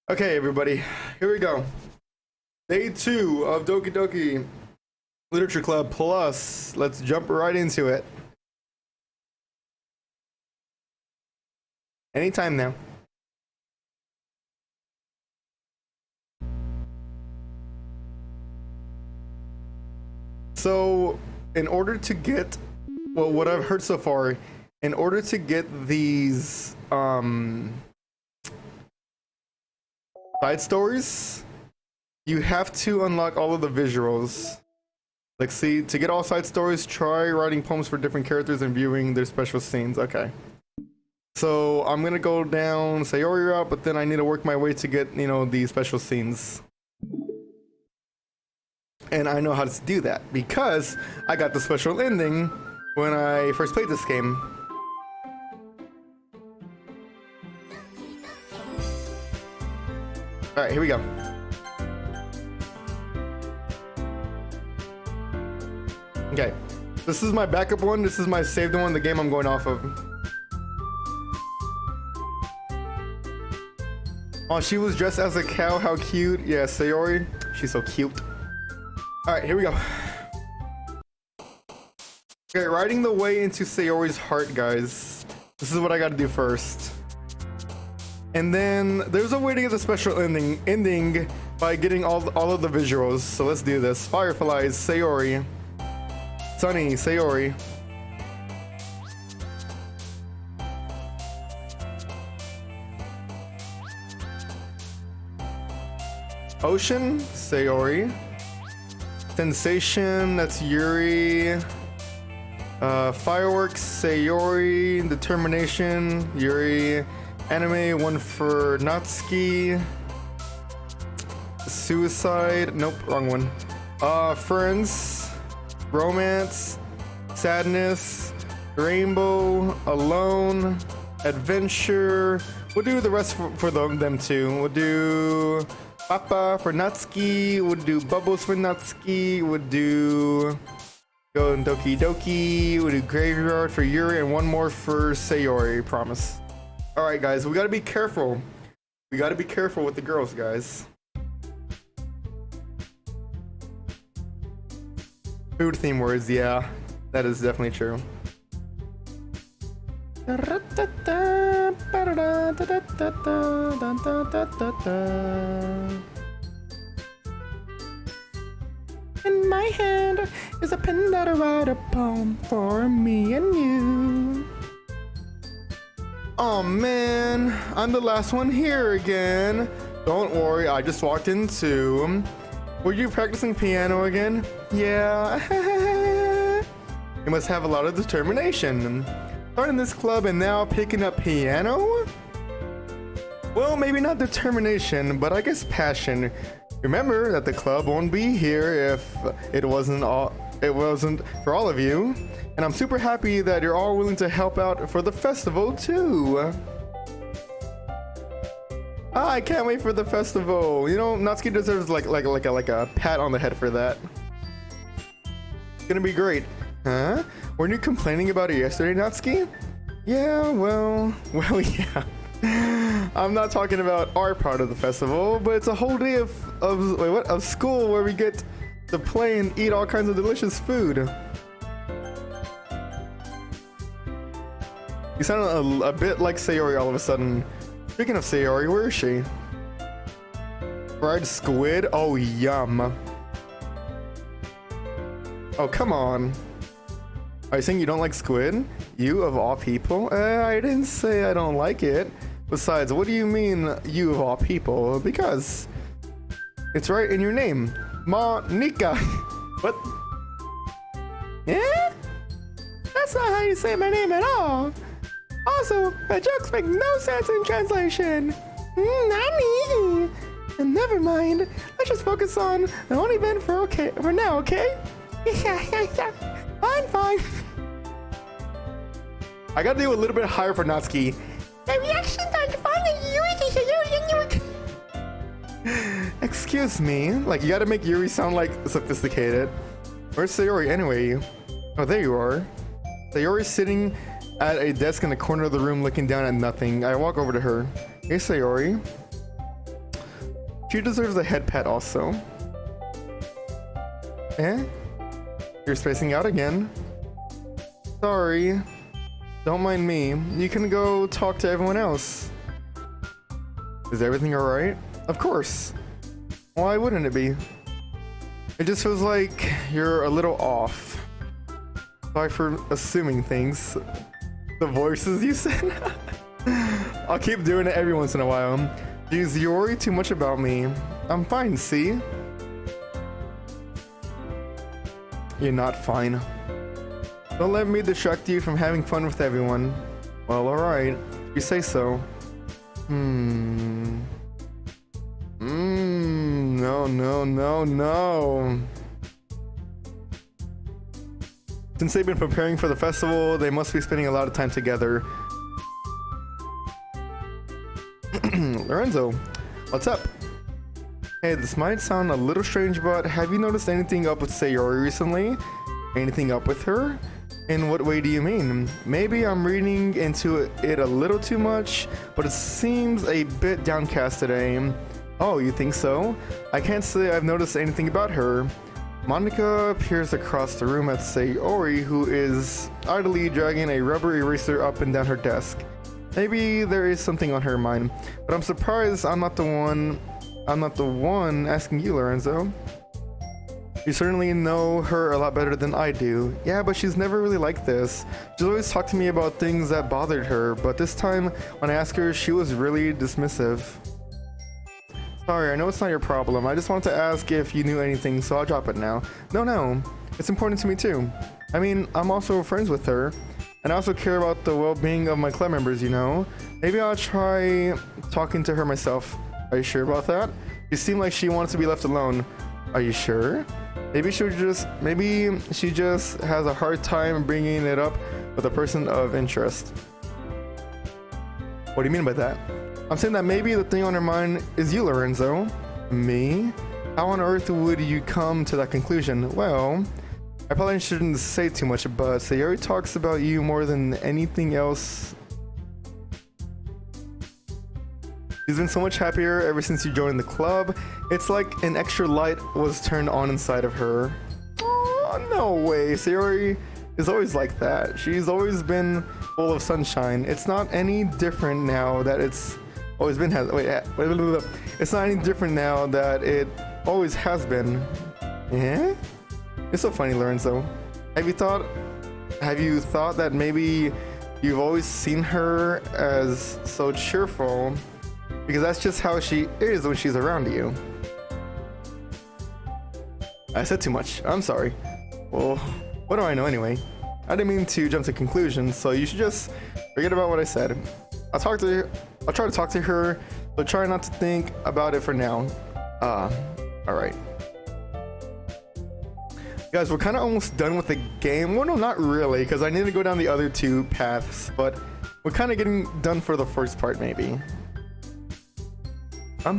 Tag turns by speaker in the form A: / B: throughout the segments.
A: Okay, everybody, here we go. Day 2 of Doki Doki Literature Club Plus. Let's jump right into it. Anytime now. So, in order to get, well, what I've heard so far, in order to get these, side stories, you have to unlock all of the visuals. Like, see, to get all side stories, try writing poems for different characters and viewing their special scenes. Okay. So I'm gonna go down Sayori route, but then I need to work my way to get, you know, the special scenes. And I know how to do that because I got the special ending when I first played this game. All right, here we go. Okay, this is my backup one. This is my saved one, the game I'm going off of. Oh, she was dressed as a cow. How cute. Yeah, Sayori. She's so cute. All right, here we go. Okay, riding the way into Sayori's heart, guys. This is what I got to do first. And then there's a way to get the special ending by getting all of the visuals. So let's do this. Fireflies, Sayori. Sunny, Sayori. Ocean, Sayori. Sensation, that's Yuri. Fireworks, Sayori. Determination, Yuri. Anime, one for Natsuki. Suicide, nope, wrong one. Friends, romance, sadness, rainbow, alone, adventure. We'll do the rest for them too. We'll do Papa for Natsuki. We'll do Bubbles for Natsuki. We'll do Doki Doki. We'll do Graveyard for Yuri and one more for Sayori, promise. All right, guys, we gotta be careful. We gotta be careful with the girls, guys. Food theme words, yeah, that is definitely true. In my hand is a pen that I write a poem for me and you. Oh man, I'm the last one here again. Don't worry, I just walked into. Were you practicing piano again? Yeah. You must have a lot of determination. Starting this club and now picking up piano? Well, maybe not determination, but I guess passion. Remember that the club won't be here if it wasn't for all of you. And I'm super happy that you're all willing to help out for the festival too. I can't wait for the festival. You know, Natsuki deserves like a pat on the head for that. It's gonna be great. Huh? Weren't you complaining about it yesterday, Natsuki? Yeah, well, yeah. I'm not talking about our part of the festival, but it's a whole day of school where we get to play and eat all kinds of delicious food. You sound a bit like Sayori all of a sudden. Speaking of Sayori, where is she? Fried squid? Oh, yum. Oh, come on. Are you saying you don't like squid? You of all people? I didn't say I don't like it. Besides, what do you mean, you of all people? Because it's right in your name. Monica. What? Yeah? That's not how you say my name at all. Also, my jokes make no sense in translation. Nani? And never mind. Let's just focus on the only event for now, okay? Yeah. Fine. I gotta do a little bit higher for Natsuki. The reaction time to find Yuri. Excuse me. Like, you gotta make Yuri sound like sophisticated. Where's Sayori anyway? Oh, there you are. Sayori's sitting at a desk in the corner of the room looking down at nothing. I walk over to her. Hey, Sayori. she deserves a head pat also. Eh? You're spacing out again. Sorry. Don't mind me. You can go talk to everyone else. Is everything alright? Of course. Why wouldn't it be? It just feels like you're a little off. Sorry for assuming things. The voices you said? I'll keep doing it every once in a while. Jeez, you worry too much about me. I'm fine, see? You're not fine. Don't let me distract you from having fun with everyone. Well, alright. You say so. No. Since they've been preparing for the festival, they must be spending a lot of time together. Lorenzo, what's up? Hey, this might sound a little strange, but have you noticed anything up with Sayori recently? Anything up with her? In what way do you mean? Maybe I'm reading into it a little too much, but it seems a bit downcast today. Oh, you think so? I can't say I've noticed anything about her. Monica peers across the room at Sayori, who is idly dragging a rubber eraser up and down her desk. Maybe there is something on her mind, but I'm surprised I'm not the one asking you, Lorenzo. You certainly know her a lot better than I do. Yeah, but she's never really like this. She's always talked to me about things that bothered her, but this time when I asked her, she was really dismissive. Sorry, I know it's not your problem. I just wanted to ask if you knew anything, so I'll drop it now. No. It's important to me too. I mean, I'm also friends with her, and I also care about the well-being of my club members, you know? Maybe I'll try talking to her myself. Are you sure about that? You seem like she wants to be left alone. Are you sure? Maybe she just has a hard time bringing it up with a person of interest. What do you mean by that? I'm saying that maybe the thing on her mind is you, Lorenzo. Me? How on earth would you come to that conclusion? Well, I probably shouldn't say too much, but Sayori talks about you more than anything else. She's been so much happier ever since you joined the club. It's like an extra light was turned on inside of her. Oh, no way. Sayori is always like that. She's always been full of sunshine. It's not any different now that it's always been. It's not any different now that it always has been. Yeah? It's so funny, Lorenzo. Have you thought that maybe you've always seen her as so cheerful? Because that's just how she is when she's around you. I said too much. I'm sorry. Well, what do I know anyway? I didn't mean to jump to conclusions, so you should just forget about what I said. I'll try to talk to her, but try not to think about it for now. Alright. Guys, we're kind of almost done with the game. Well, no, not really, because I need to go down the other two paths, but we're kind of getting done for the first part, maybe. So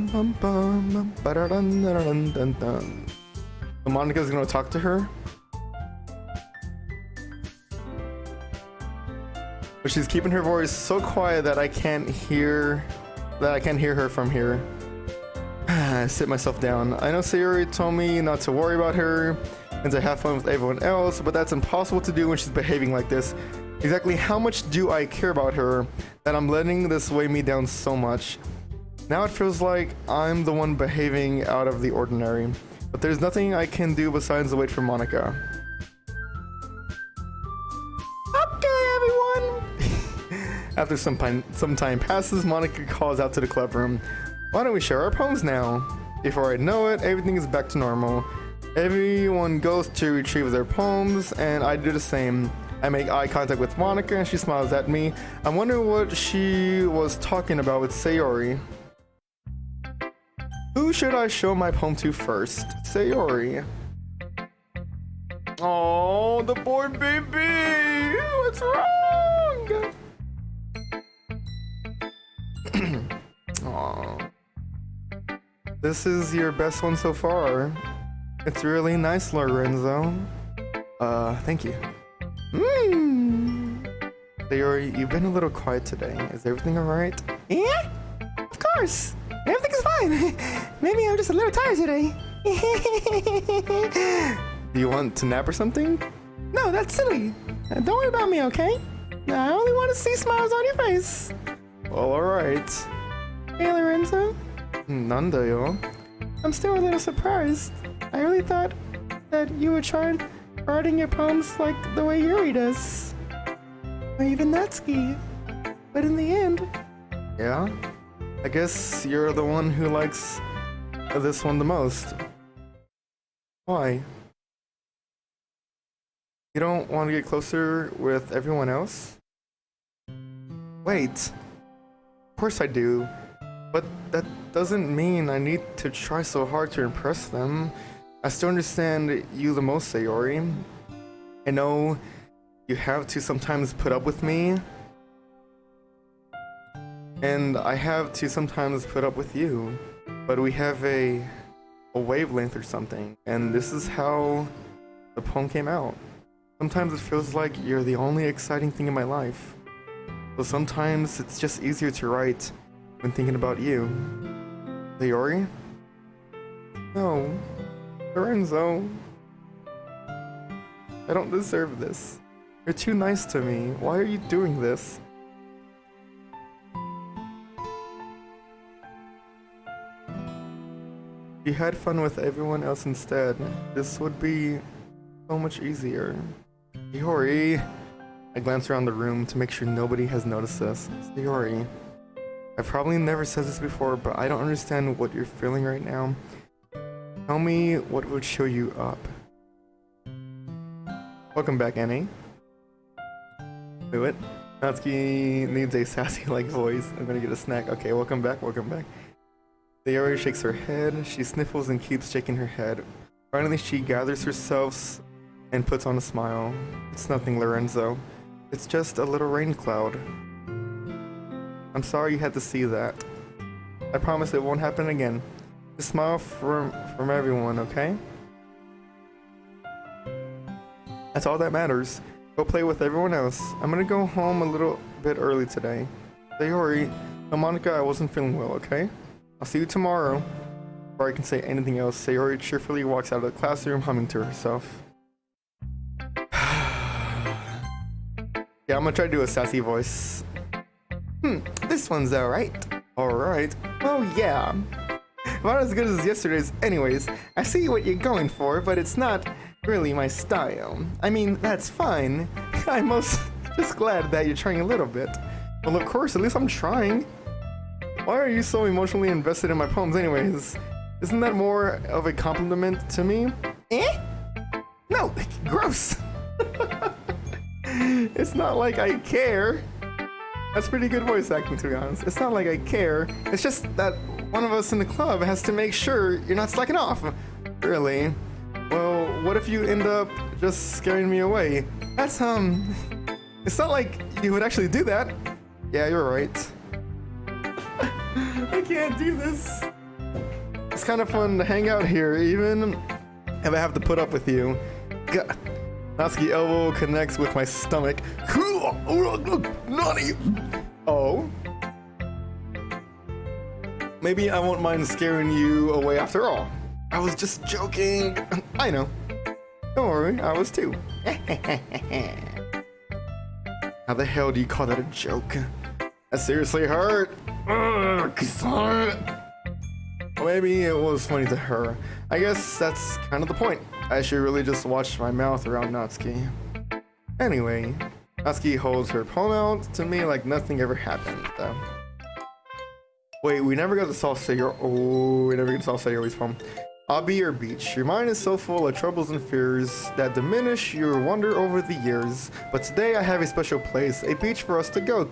A: Monica's gonna talk to her. But she's keeping her voice so quiet that I can't hear her from here. I sit myself down. I know Sayori told me not to worry about her and to have fun with everyone else, but that's impossible to do when she's behaving like this. Exactly how much do I care about her that I'm letting this weigh me down so much? Now it feels like I'm the one behaving out of the ordinary, but there's nothing I can do besides wait for Monica. Okay, everyone! After some time passes, Monica calls out to the club room. Why don't we share our poems now? Before I know it, everything is back to normal. Everyone goes to retrieve their poems, and I do the same. I make eye contact with Monica, and she smiles at me. I wonder what she was talking about with Sayori. Who should I show my poem to first? Sayori. Oh, the boy baby! What's wrong? Aww. This is your best one so far. It's really nice, Lorenzo. Thank you. Sayori, you've been a little quiet today. Is everything alright? Yeah? Of course! Everything is fine! maybe I'm just a little tired today. Do you want to nap or something? No, that's silly. Don't worry about me, okay? I only want to see smiles on your face. Well, alright. Hey, Lorenzo. Nandayo. I'm still a little surprised. I really thought that you would try writing your poems like the way Yuri does. Or even Natsuki. But in the end... Yeah? I guess you're the one who likes this one the most. Why? You don't want to get closer with everyone else? Wait. Of course I do. But that doesn't mean I need to try so hard to impress them. I still understand you the most, Sayori. I know you have to sometimes put up with me. And I have to sometimes put up with you. But we have a wavelength or something. And this is how the poem came out. Sometimes it feels like you're the only exciting thing in my life. So sometimes it's just easier to write when thinking about you. Sayori? No. Lorenzo. I don't deserve this. You're too nice to me. Why are you doing this? If you had fun with everyone else instead, this would be so much easier. Sayori. I glance around the room to make sure nobody has noticed this. Sayori. I've probably never said this before, but I don't understand what you're feeling right now. Tell me what would cheer you up. Welcome back, Annie. Do it. Natsuki needs a sassy-like voice. I'm gonna get a snack. Okay, welcome back, welcome back. Sayori shakes her head. She sniffles and keeps shaking her head. Finally, she gathers herself and puts on a smile. It's nothing, Lorenzo. It's just a little rain cloud. I'm sorry you had to see that. I promise it won't happen again. Just smile from everyone, okay? That's all that matters. Go play with everyone else. I'm gonna go home a little bit early today. Sayori, tell Monica I wasn't feeling well, okay? I'll see you tomorrow. Before I can say anything else, Sayori cheerfully walks out of the classroom, humming to herself. Yeah, I'm gonna try to do a sassy voice. This one's alright. Alright. Oh yeah. Not as good as yesterday's anyways. I see what you're going for, but it's not really my style. I mean, that's fine. I'm most just glad that you're trying a little bit. Well, of course, at least I'm trying. Why are you so emotionally invested in my poems anyways? Isn't that more of a compliment to me? Eh? No, gross. It's not like I care. That's pretty good voice acting, to be honest. It's not like I care. It's just that one of us in the club has to make sure you're not slacking off. Really? Well, what if you end up just scaring me away? That's, it's not like you would actually do that. Yeah, you're right. I can't do this. It's kind of fun to hang out here, even if I have to put up with you. God. Natsuki elbow connects with my stomach. Naughty! Oh? Maybe I won't mind scaring you away after all. I was just joking. I know. Don't worry, I was too. How the hell do you call that a joke? That seriously hurt. Maybe it was funny to her. I guess that's kind of the point. I should really just watch my mouth around Natsuki. Anyway, Natsuki holds her poem out to me like nothing ever happened. Wait, we never got to solve Sayori. Oh, we never got to solve Sayori's poem. I'll be your beach. Your mind is so full of troubles and fears that diminish your wonder over the years. But today I have a special place, a beach for us to go.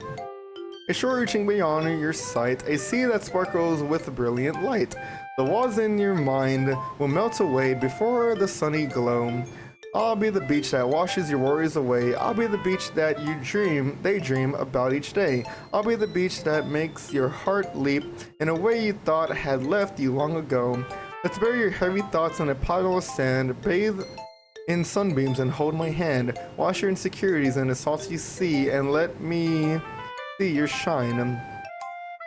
A: A shore reaching beyond your sight, a sea that sparkles with brilliant light. The walls in your mind will melt away before the sunny glow. I'll be the beach that washes your worries away. I'll be the beach that you daydream about each day. I'll be the beach that makes your heart leap in a way you thought had left you long ago. Let's bury your heavy thoughts in a pile of sand, bathe in sunbeams and hold my hand. Wash your insecurities in a salty sea and let me see your shine.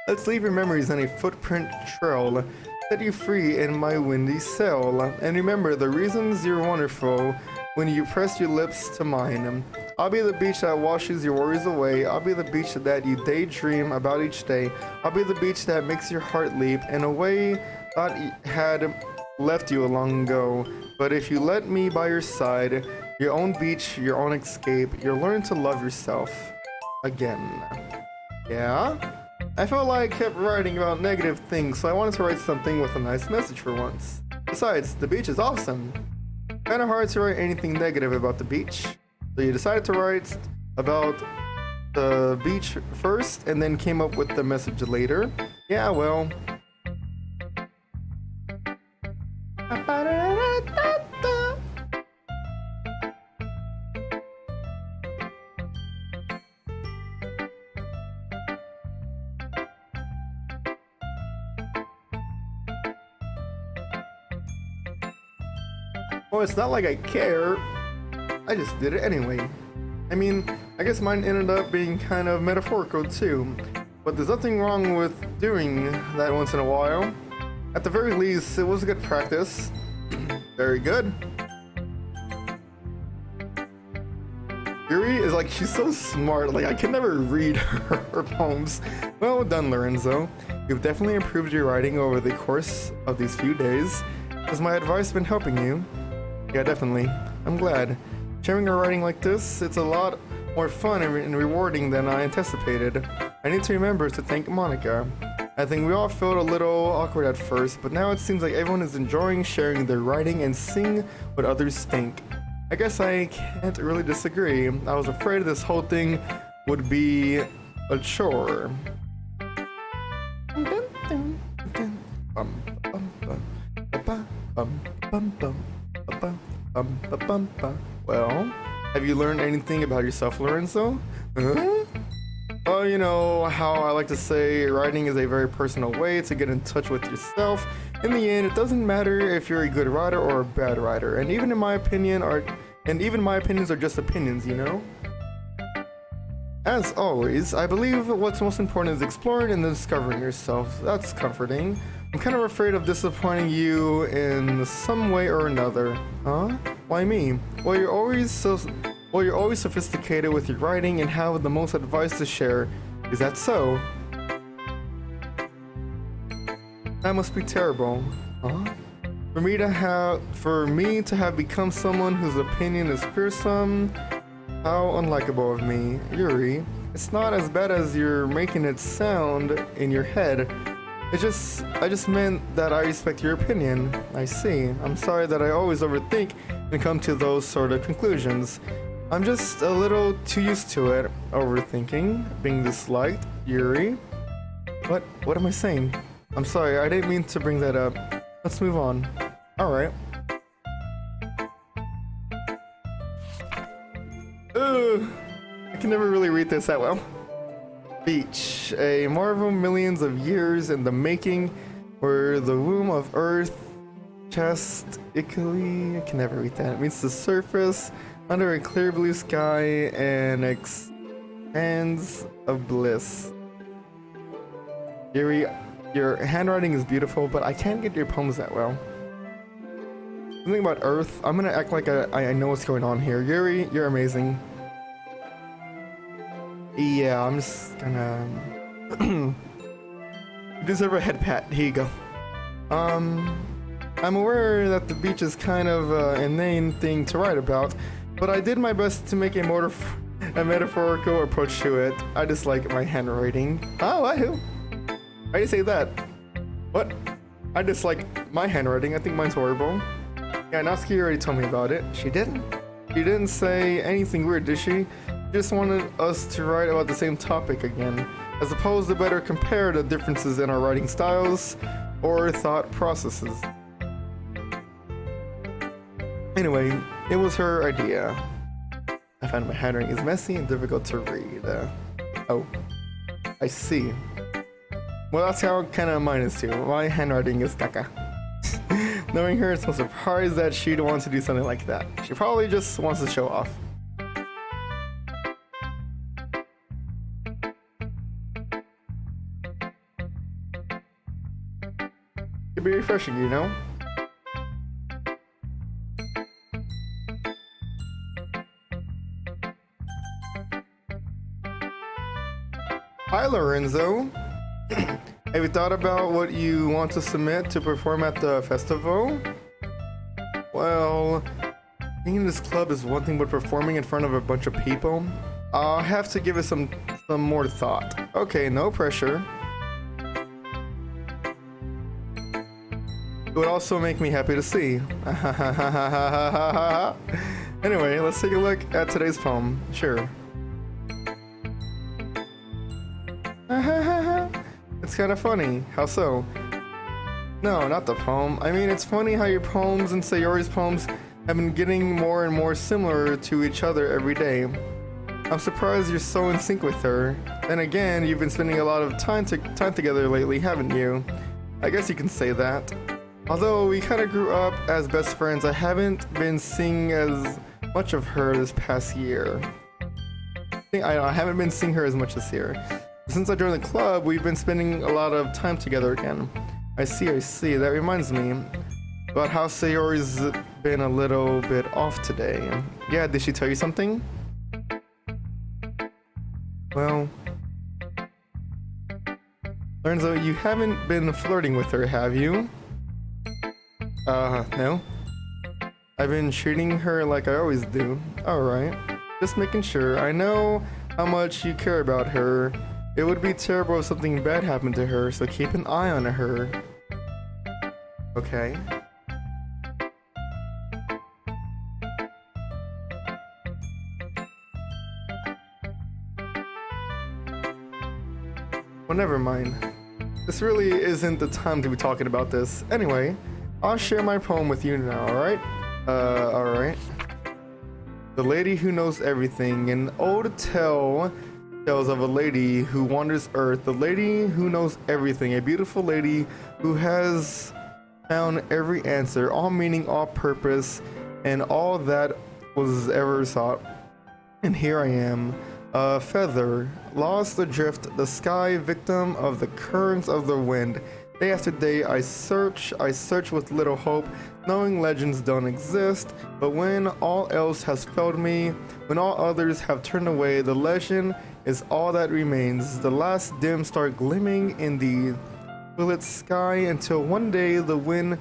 A: Let's leave your memories in a footprint trail set you free in my windy sail. And remember the reasons you're wonderful when you press your lips to mine. I'll be the beach that washes your worries away. I'll be the beach that you daydream about each day. I'll be the beach that makes your heart leap in a way thought had left you long ago. But if you let me by your side, your own beach, your own escape, you'll learn to love yourself again. Yeah? I felt like I kept writing about negative things, so I wanted to write something with a nice message for once. Besides, the beach is awesome. Kinda hard to write anything negative about the beach. So you decided to write about the beach first and then came up with the message later. Yeah, well. Well, it's not like I care. I just did it anyway. I mean, I guess mine ended up being kind of metaphorical too. But there's nothing wrong with doing that once in a while. At the very least, it was a good practice. Very good. Yuri is like, she's so smart. Like, I can never read her poems. Well done, Lorenzo. You've definitely improved your writing over the course of these few days. Has my advice been helping you? Yeah, definitely. I'm glad. Sharing our writing like this, it's a lot more fun and rewarding than I anticipated. I need to remember to thank Monica. I think we all felt a little awkward at first, but now it seems like everyone is enjoying sharing their writing and seeing what others think. I guess I can't really disagree. I was afraid this whole thing would be a chore. Well, have you learned anything about yourself, Lorenzo? Well, you know how I like to say writing is a very personal way to get in touch with yourself. In the end, it doesn't matter if you're a good writer or a bad writer, and even my opinions are just opinions, you know? As always, I believe what's most important is exploring and discovering yourself. That's comforting. I'm kind of afraid of disappointing you in some way or another. Huh? Why me? Well, you're always sophisticated with your writing and have the most advice to share. Is that so? That must be terrible. Huh? For me to have become someone whose opinion is fearsome. How unlikable of me, Yuri. It's not as bad as you're making it sound in your head. I just meant that I respect your opinion. I see. I'm sorry that I always overthink and come to those sort of conclusions. I'm just a little too used to it. Overthinking, being disliked, Yuri. What am I saying? I'm sorry, I didn't mean to bring that up. Let's move on. Alright. I can never really read this that well. Beach, a marvel millions of years in the making, where the womb of Earth, chastically, I can never read that. It means the surface, under a clear blue sky, and expanse of bliss. Yuri, your handwriting is beautiful, but I can't get your poems that well. Something about Earth. I'm gonna act like I know what's going on here. Yuri, you're amazing. Yeah, I'm just gonna you deserve a head pat. Here you go. I'm aware that the beach is kind of an inane thing to write about, but I did my best to make a metaphorical approach to it. I dislike my handwriting. Oh, why who? Why do you say that? What? I dislike my handwriting. I think mine's horrible. Yeah, Natsuki already told me about it. She didn't? She didn't say anything weird, did she? She just wanted us to write about the same topic again, as opposed to better compare the differences in our writing styles or thought processes. Anyway, it was her idea. I find my handwriting is messy and difficult to read. Oh, I see. Well, that's how kind of mine is too. My handwriting is caca. Knowing her, it's no surprise that she'd want to do something like that. She probably just wants to show off. It'd be refreshing, you know? Hi, Lorenzo. Have you thought about what you want to submit to perform at the festival? Well, being in this club is one thing, but performing in front of a bunch of people, I'll have to give it some more thought. Okay, no pressure. It would also make me happy to see. Anyway, let's take a look at today's poem. Sure. It's kind of funny. How so? No, not the poem. I mean, it's funny how your poems and Sayori's poems have been getting more and more similar to each other every day. I'm surprised you're so in sync with her. Then again, you've been spending a lot of time together lately, haven't you? I guess you can say that. Although we kind of grew up as best friends, I haven't been seeing as much of her this past year. I haven't been seeing her as much this year. Since I joined the club, we've been spending a lot of time together again. I see. That reminds me about how Sayori's been a little bit off today. Yeah, did she tell you something? Well, Lorenzo, you haven't been flirting with her, have you? No. I've been treating her like I always do. Alright. Just making sure. I know how much you care about her. It would be terrible if something bad happened to her, so keep an eye on her. Okay. Well, never mind. This really isn't the time to be talking about this. Anyway, I'll share my poem with you now, alright? Alright. The Lady Who Knows Everything. An old tale tells of a lady who wanders Earth. The lady who knows everything. A beautiful lady who has found every answer, all meaning, all purpose, and all that was ever sought. And here I am, a feather, lost adrift the sky, victim of the currents of the wind. Day after day I search with little hope, knowing legends don't exist. But when all else has failed me, when all others have turned away, the legend is all that remains. The last dim star glimmering in the lit sky, until one day the wind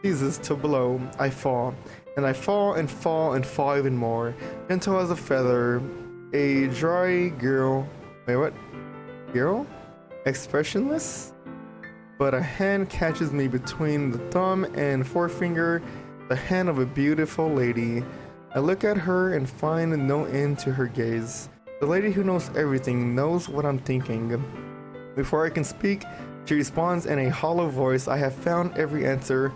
A: ceases to blow. I fall, and I fall and fall and fall even more, gentle as a feather. A dry girl. Wait, what? Girl? Expressionless? But a hand catches me between the thumb and forefinger, the hand of a beautiful lady. I look at her and find no end to her gaze. The lady who knows everything knows what I'm thinking. Before I can speak, she responds in a hollow voice. I have found every answer,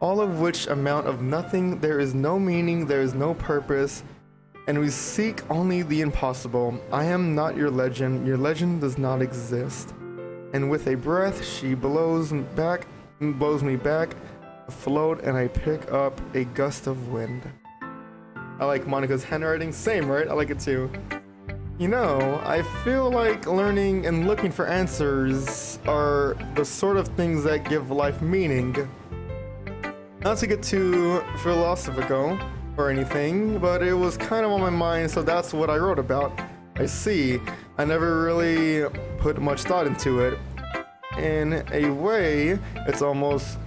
A: all of which amount of nothing. There is no meaning, there is no purpose, and we seek only the impossible. I am not your legend does not exist. And with a breath, she blows me back, afloat, and I pick up a gust of wind. I like Monica's handwriting. Same, right? I like it too. You know, I feel like learning and looking for answers are the sort of things that give life meaning. Not to get too philosophical or anything, but it was kind of on my mind, so that's what I wrote about. I see. I never really put much thought into it. In a way, it's almost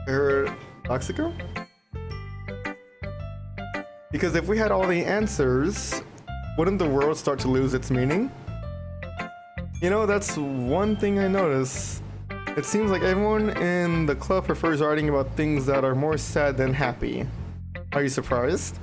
A: paradoxical. Because if we had all the answers, wouldn't the world start to lose its meaning? You know, that's one thing I notice. It seems like everyone in the club prefers writing about things that are more sad than happy. Are you surprised?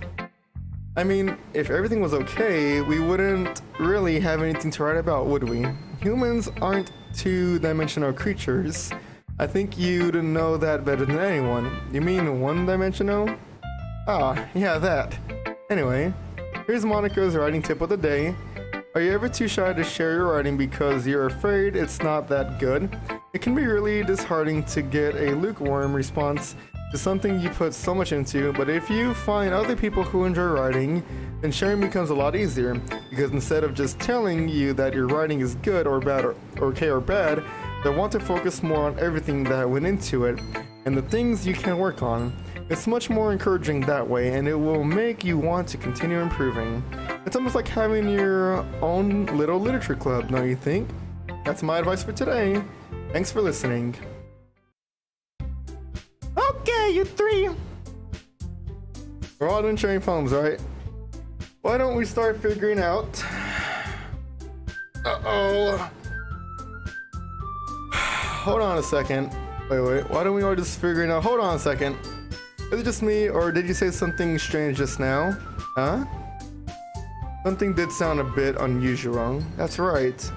A: I mean, if everything was okay, we wouldn't really have anything to write about, would we? Humans aren't two-dimensional creatures. I think you'd know that better than anyone. You mean one-dimensional? Ah, yeah, that. Anyway, here's Monica's writing tip of the day. Are you ever too shy to share your writing because you're afraid it's not that good? It can be really disheartening to get a lukewarm response to something you put so much into, but if you find other people who enjoy writing, then sharing becomes a lot easier, because instead of just telling you that your writing is good or bad or okay or bad, I want to focus more on everything that went into it and the things you can work on. It's much more encouraging that way, and it will make you want to continue improving. It's almost like having your own little literature club, don't you think? That's my advice for today. Thanks for listening. Okay, you three. We're all doing sharing poems, right? Why don't we start figuring out? Uh-oh. Hold on a second. Wait. Why don't we all just figure it out? Hold on a second. Is it just me, or did you say something strange just now? Huh? Something did sound a bit unusual. That's right.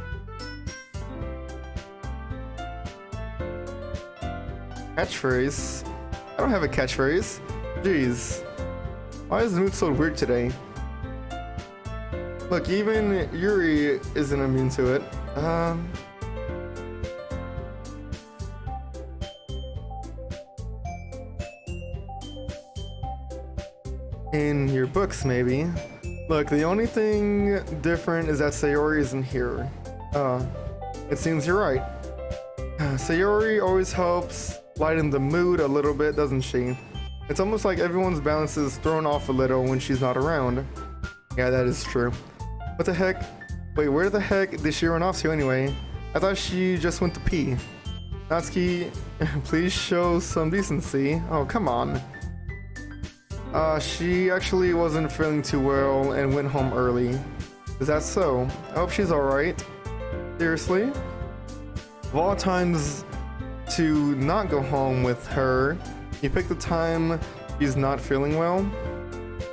A: Catchphrase? I don't have a catchphrase. Jeez. Why is the mood so weird today? Look, even Yuri isn't immune to it. In your books, maybe. Look, the only thing different is that Sayori isn't here. It seems you're right. Sayori always helps lighten the mood a little bit, doesn't she? It's almost like everyone's balance is thrown off a little when she's not around. Yeah, that is true. What the heck? Wait, where the heck did she run off to anyway? I thought she just went to pee. Natsuki, please show some decency. Oh, come on. She actually wasn't feeling too well and went home early. Is that so? I hope she's alright. Seriously? Of all times to not go home with her, you pick the time she's not feeling well?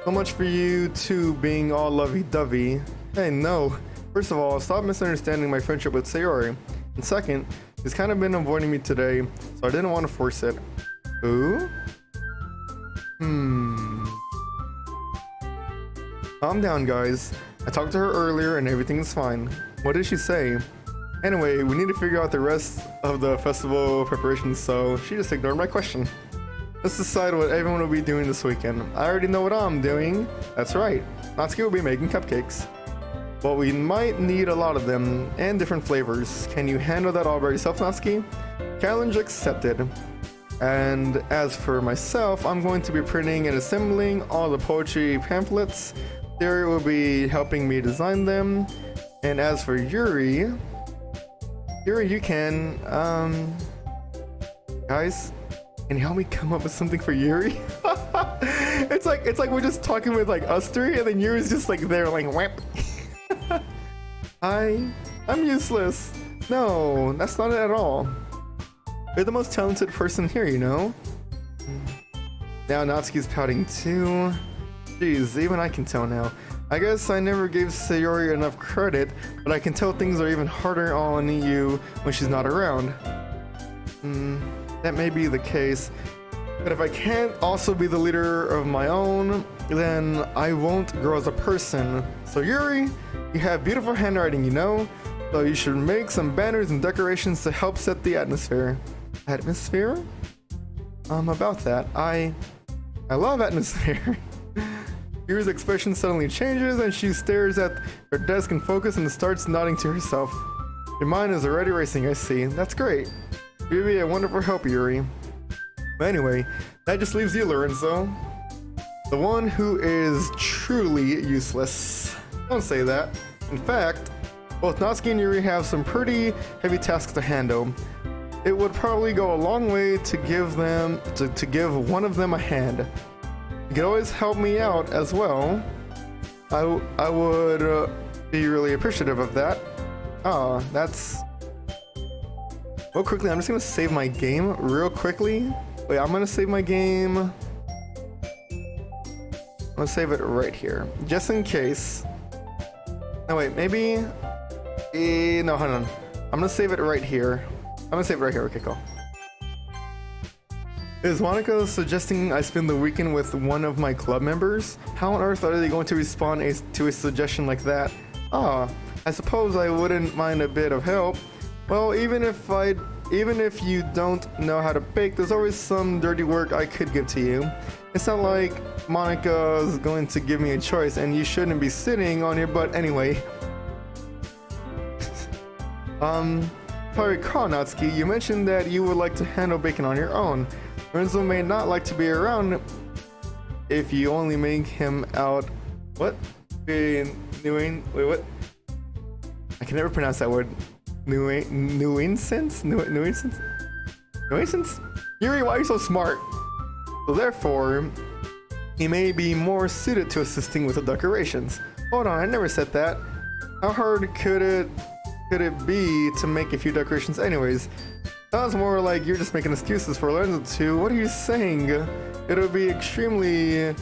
A: So much for you two being all lovey-dovey. Hey, no. First of all, stop misunderstanding my friendship with Sayori. And second, she's kind of been avoiding me today, so I didn't want to force it. Who? Calm down, guys. I talked to her earlier and everything's fine. What did she say? Anyway, we need to figure out the rest of the festival preparations, so she just ignored my question. Let's decide what everyone will be doing this weekend. I already know what I'm doing. That's right. Natsuki will be making cupcakes. But we might need a lot of them, and different flavors. Can you handle that all by yourself, Natsuki? Challenge accepted. And as for myself, I'm going to be printing and assembling all the poetry pamphlets. Theory will be helping me design them. And as for Yuri, you can, guys, can you help me come up with something for Yuri? it's like we're just talking with like us three, and then Yuri's just like there, like whap. I'm useless. No, that's not it at all. You're the most talented person here, you know? Now Natsuki's pouting too. Jeez, even I can tell now. I guess I never gave Sayori enough credit, but I can tell things are even harder on you when she's not around. That may be the case, but if I can't also be the leader of my own, then I won't grow as a person. So Yuri, you have beautiful handwriting, you know? So you should make some banners and decorations to help set the atmosphere. Atmosphere? About that, I love atmosphere. Yuri's expression suddenly changes and she stares at her desk in focus and starts nodding to herself. Your mind is already racing, I see. That's great. You'll be a wonderful help, Yuri. But anyway, that just leaves you, Lorenzo. The one who is truly useless. Don't say that. In fact, both Natsuki and Yuri have some pretty heavy tasks to handle. It would probably go a long way to give one of them a hand. You can always help me out as well. I would be really appreciative of that. That's... Well, quickly, I'm just gonna save my game real quickly. Wait, I'm gonna save my game. I'm gonna save it right here, just in case. No, wait, maybe... no, hold on. I'm gonna save it right here. I'm gonna save it right here. Okay, cool. Is Monica suggesting I spend the weekend with one of my club members? How on earth are they going to respond to a suggestion like that? I suppose I wouldn't mind a bit of help. Well, even if you don't know how to bake, there's always some dirty work I could give to you. It's not like Monica's going to give me a choice, and you shouldn't be sitting on your butt anyway. If I recall, Natsuki, you mentioned that you would like to handle bacon on your own. Lorenzo may not like to be around if you only make him out. What? Wait, what? I can never pronounce that word. Nuisance? Yuri, why are you so smart? So therefore, he may be more suited to assisting with the decorations. Hold on, I never said that. How hard could it be to make a few decorations anyways? Sounds more like you're just making excuses for Lorenzo too. What are you saying? It'll be extremely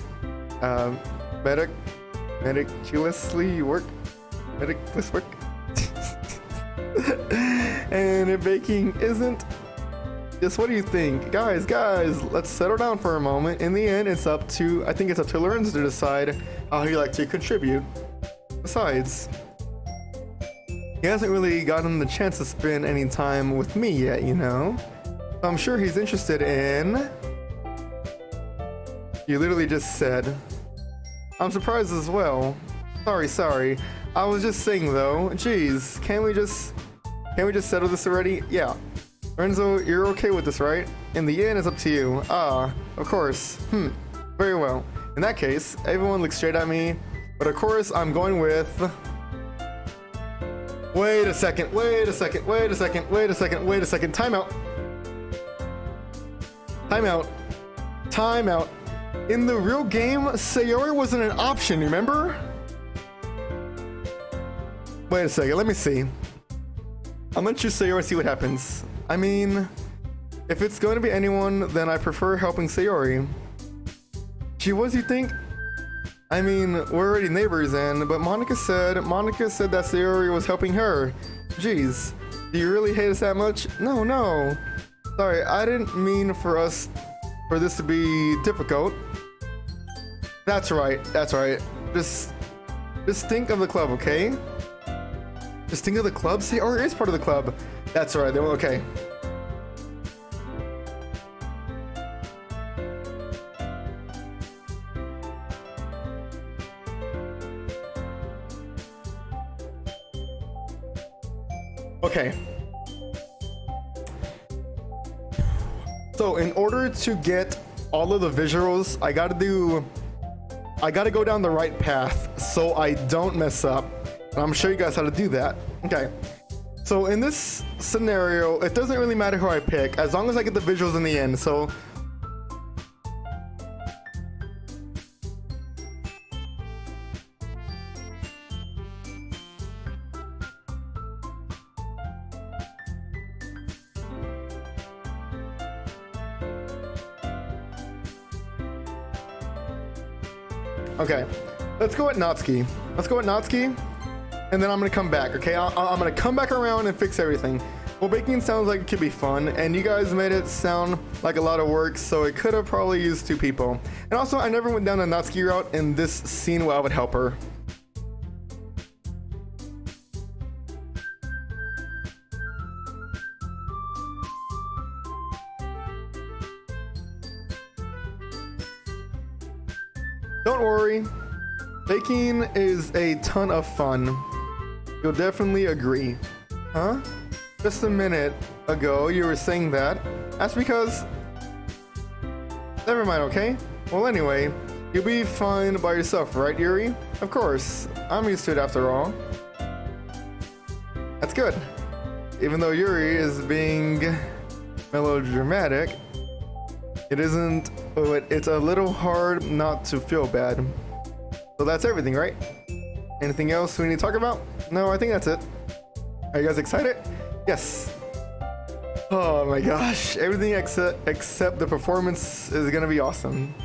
A: meticulous work. And if baking isn't, just what do you think? Guys, let's settle down for a moment. In the end, I think it's up to Lorenzo to decide how he'd like to contribute. Besides, he hasn't really gotten the chance to spend any time with me yet, you know? I'm sure he's interested in... You literally just said. I'm surprised as well. Sorry. I was just saying though, jeez, can't we just settle this already? Yeah. Lorenzo, you're okay with this, right? In the end, it's up to you. Ah, of course. Very well. In that case, everyone looks straight at me, but of course, I'm going with... Wait a second. Time out. In the real game, Sayori wasn't an option, remember? Wait a second, let me see. I'm gonna choose Sayori, see what happens. I mean, if it's going to be anyone, then I prefer helping Sayori. Gee, what do you think? I mean, we're already neighbors but Monica said that Sayori was helping her. Jeez, do you really hate us that much? No. Sorry, I didn't mean for this to be difficult. That's right. Just think of the club, okay? Just think of the club? Sayori is part of the club. That's right, okay. Okay. So in order to get all of the visuals, I gotta go down the right path so I don't mess up. And I'm sure you guys how to do that. Okay. So in this scenario, it doesn't really matter who I pick as long as I get the visuals in the end. So okay, let's go with Natsuki. And then I'm gonna come back, okay? I'm gonna come back around and fix everything. Well, baking sounds like it could be fun, and you guys made it sound like a lot of work, so it could have probably used 2 people. And also, I never went down the Natsuki route in this scene where I would help her. Don't worry, baking is a ton of fun. You'll definitely agree. Huh? Just a minute ago you were saying that. That's because... Never mind, okay? Well anyway, you'll be fine by yourself, right Yuri? Of course, I'm used to it after all. That's good. Even though Yuri is being melodramatic, it's a little hard not to feel bad. So that's everything, right? Anything else we need to talk about? No, I think that's it. Are you guys excited? Yes. Oh my gosh, everything except the performance is gonna be awesome.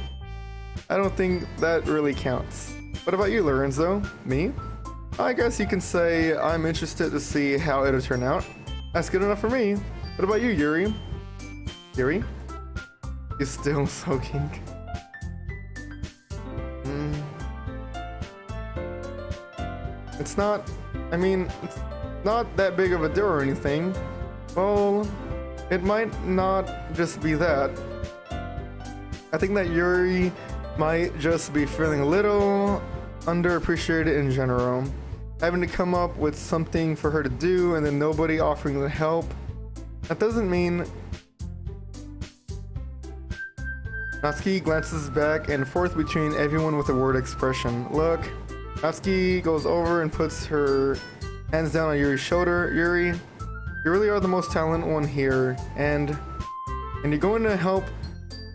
A: I don't think that really counts. What about you, Lorenzo? Me? I guess you can say I'm interested to see how it'll turn out. That's good enough for me. What about you, Yuri? Yuri? You're still soaking. It's not that big of a deal or anything. Well, it might not just be that. I think that Yuri might just be feeling a little underappreciated in general. having to come up with something for her to do and then nobody offering to help. That doesn't mean... Natsuki glances back and forth between everyone with a word expression. Look, Natsuki goes over and puts her hands down on Yuri's shoulder. Yuri, you really are the most talented one here, and you're going to help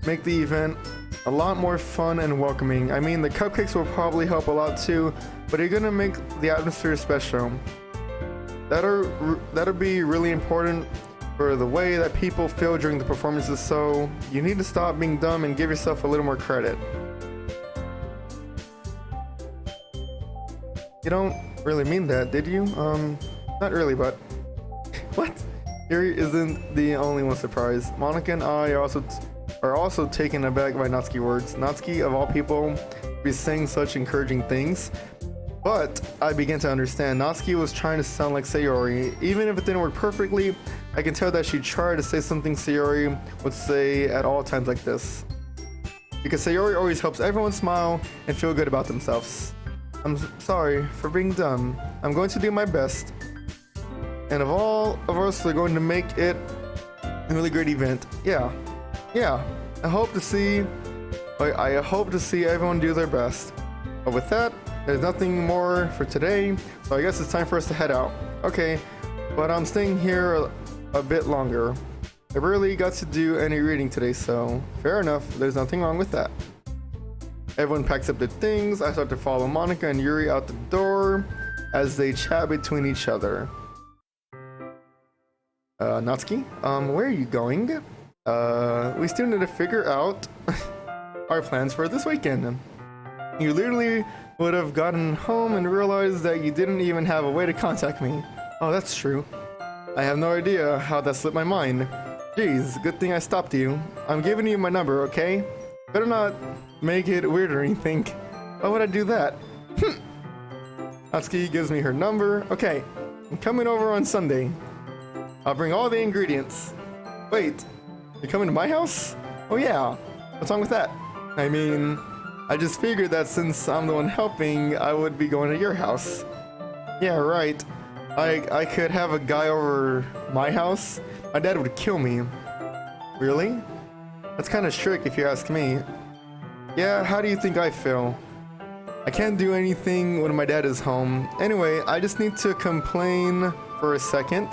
A: make the event a lot more fun and welcoming. I mean, the cupcakes will probably help a lot too, but you're gonna make the atmosphere special. That'll be really important for the way that people feel during the performances, so you need to stop being dumb and give yourself a little more credit. You don't really mean that, did you? Not really, but... What? Yuri isn't the only one surprised. Monica and I are also taken aback by Natsuki's words. Natsuki, of all people, be saying such encouraging things. But I began to understand. Natsuki was trying to sound like Sayori. Even if it didn't work perfectly, I can tell that she tried to say something Sayori would say at all times like this. Because Sayori always helps everyone smile and feel good about themselves. I'm sorry for being dumb. I'm going to do my best. And of all of us, we're going to make it a really great event. Yeah. I hope to see everyone do their best. But with that, there's nothing more for today, so I guess it's time for us to head out. Okay, but I'm staying here a bit longer. I barely got to do any reading today, so fair enough, there's nothing wrong with that. Everyone packs up their things. I start to follow Monica and Yuri out the door as they chat between each other. Natsuki, where are you going? We still need to figure out our plans for this weekend. You literally would have gotten home and realized that you didn't even have a way to contact me. Oh, that's true. I have no idea how that slipped my mind. Jeez, good thing I stopped you. I'm giving you my number, okay? Better not make it weird or anything. Why would I do that? Natsuki gives me her number. Okay, I'm coming over on Sunday. I'll bring all the ingredients. Wait, you're coming to my house? Oh yeah, what's wrong with that? I mean, I just figured that since I'm the one helping, I would be going to your house. Yeah, right. I could have a guy over my house. My dad would kill me. Really? That's kind of strict if you ask me. Yeah, how do you think I feel? I can't do anything when my dad is home. Anyway, I just need to complain for a second.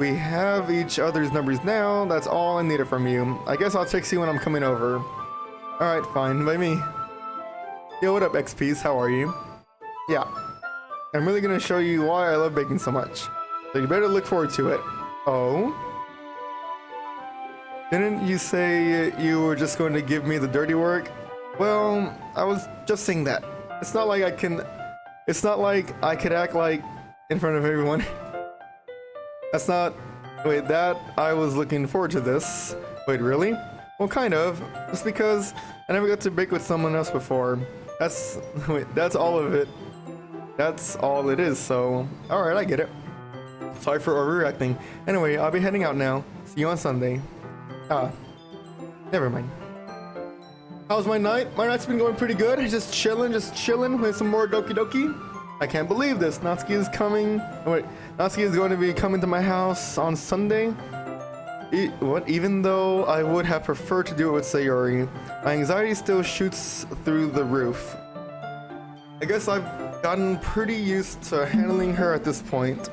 A: We have each other's numbers now. That's all I needed from you. I guess I'll text you when I'm coming over. Alright, fine, by me. Yo, what up, XPs? How are you? Yeah. I'm really gonna show you why I love baking so much. So you better look forward to it. Oh? Didn't you say you were just going to give me the dirty work? Well, I was just saying that. It's not like I could act like in front of everyone. I was looking forward to this. Wait, really? Well, kind of. Just because I never got to bake with someone else before. That's all of it. That's all it is, so... Alright, I get it. Sorry for overreacting. Anyway, I'll be heading out now. See you on Sunday. Never mind. How's my night? My night's been going pretty good. Just chilling with some more Doki Doki. I can't believe this. Natsuki is coming. Oh, wait, Natsuki is going to be coming to my house on Sunday. Even though I would have preferred to do it with Sayori, my anxiety still shoots through the roof. I guess I've gotten pretty used to handling her at this point.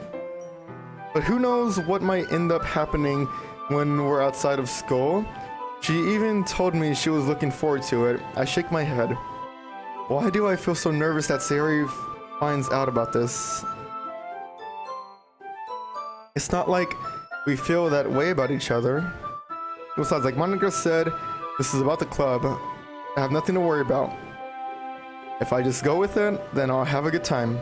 A: But who knows what might end up happening when we're outside of school. She even told me she was looking forward to it. I shake my head. Why do I feel so nervous that Sayori finds out about this? It's not like we feel that way about each other. Besides, like Monica said, this is about the club. I have nothing to worry about. If I just go with it, then I'll have a good time.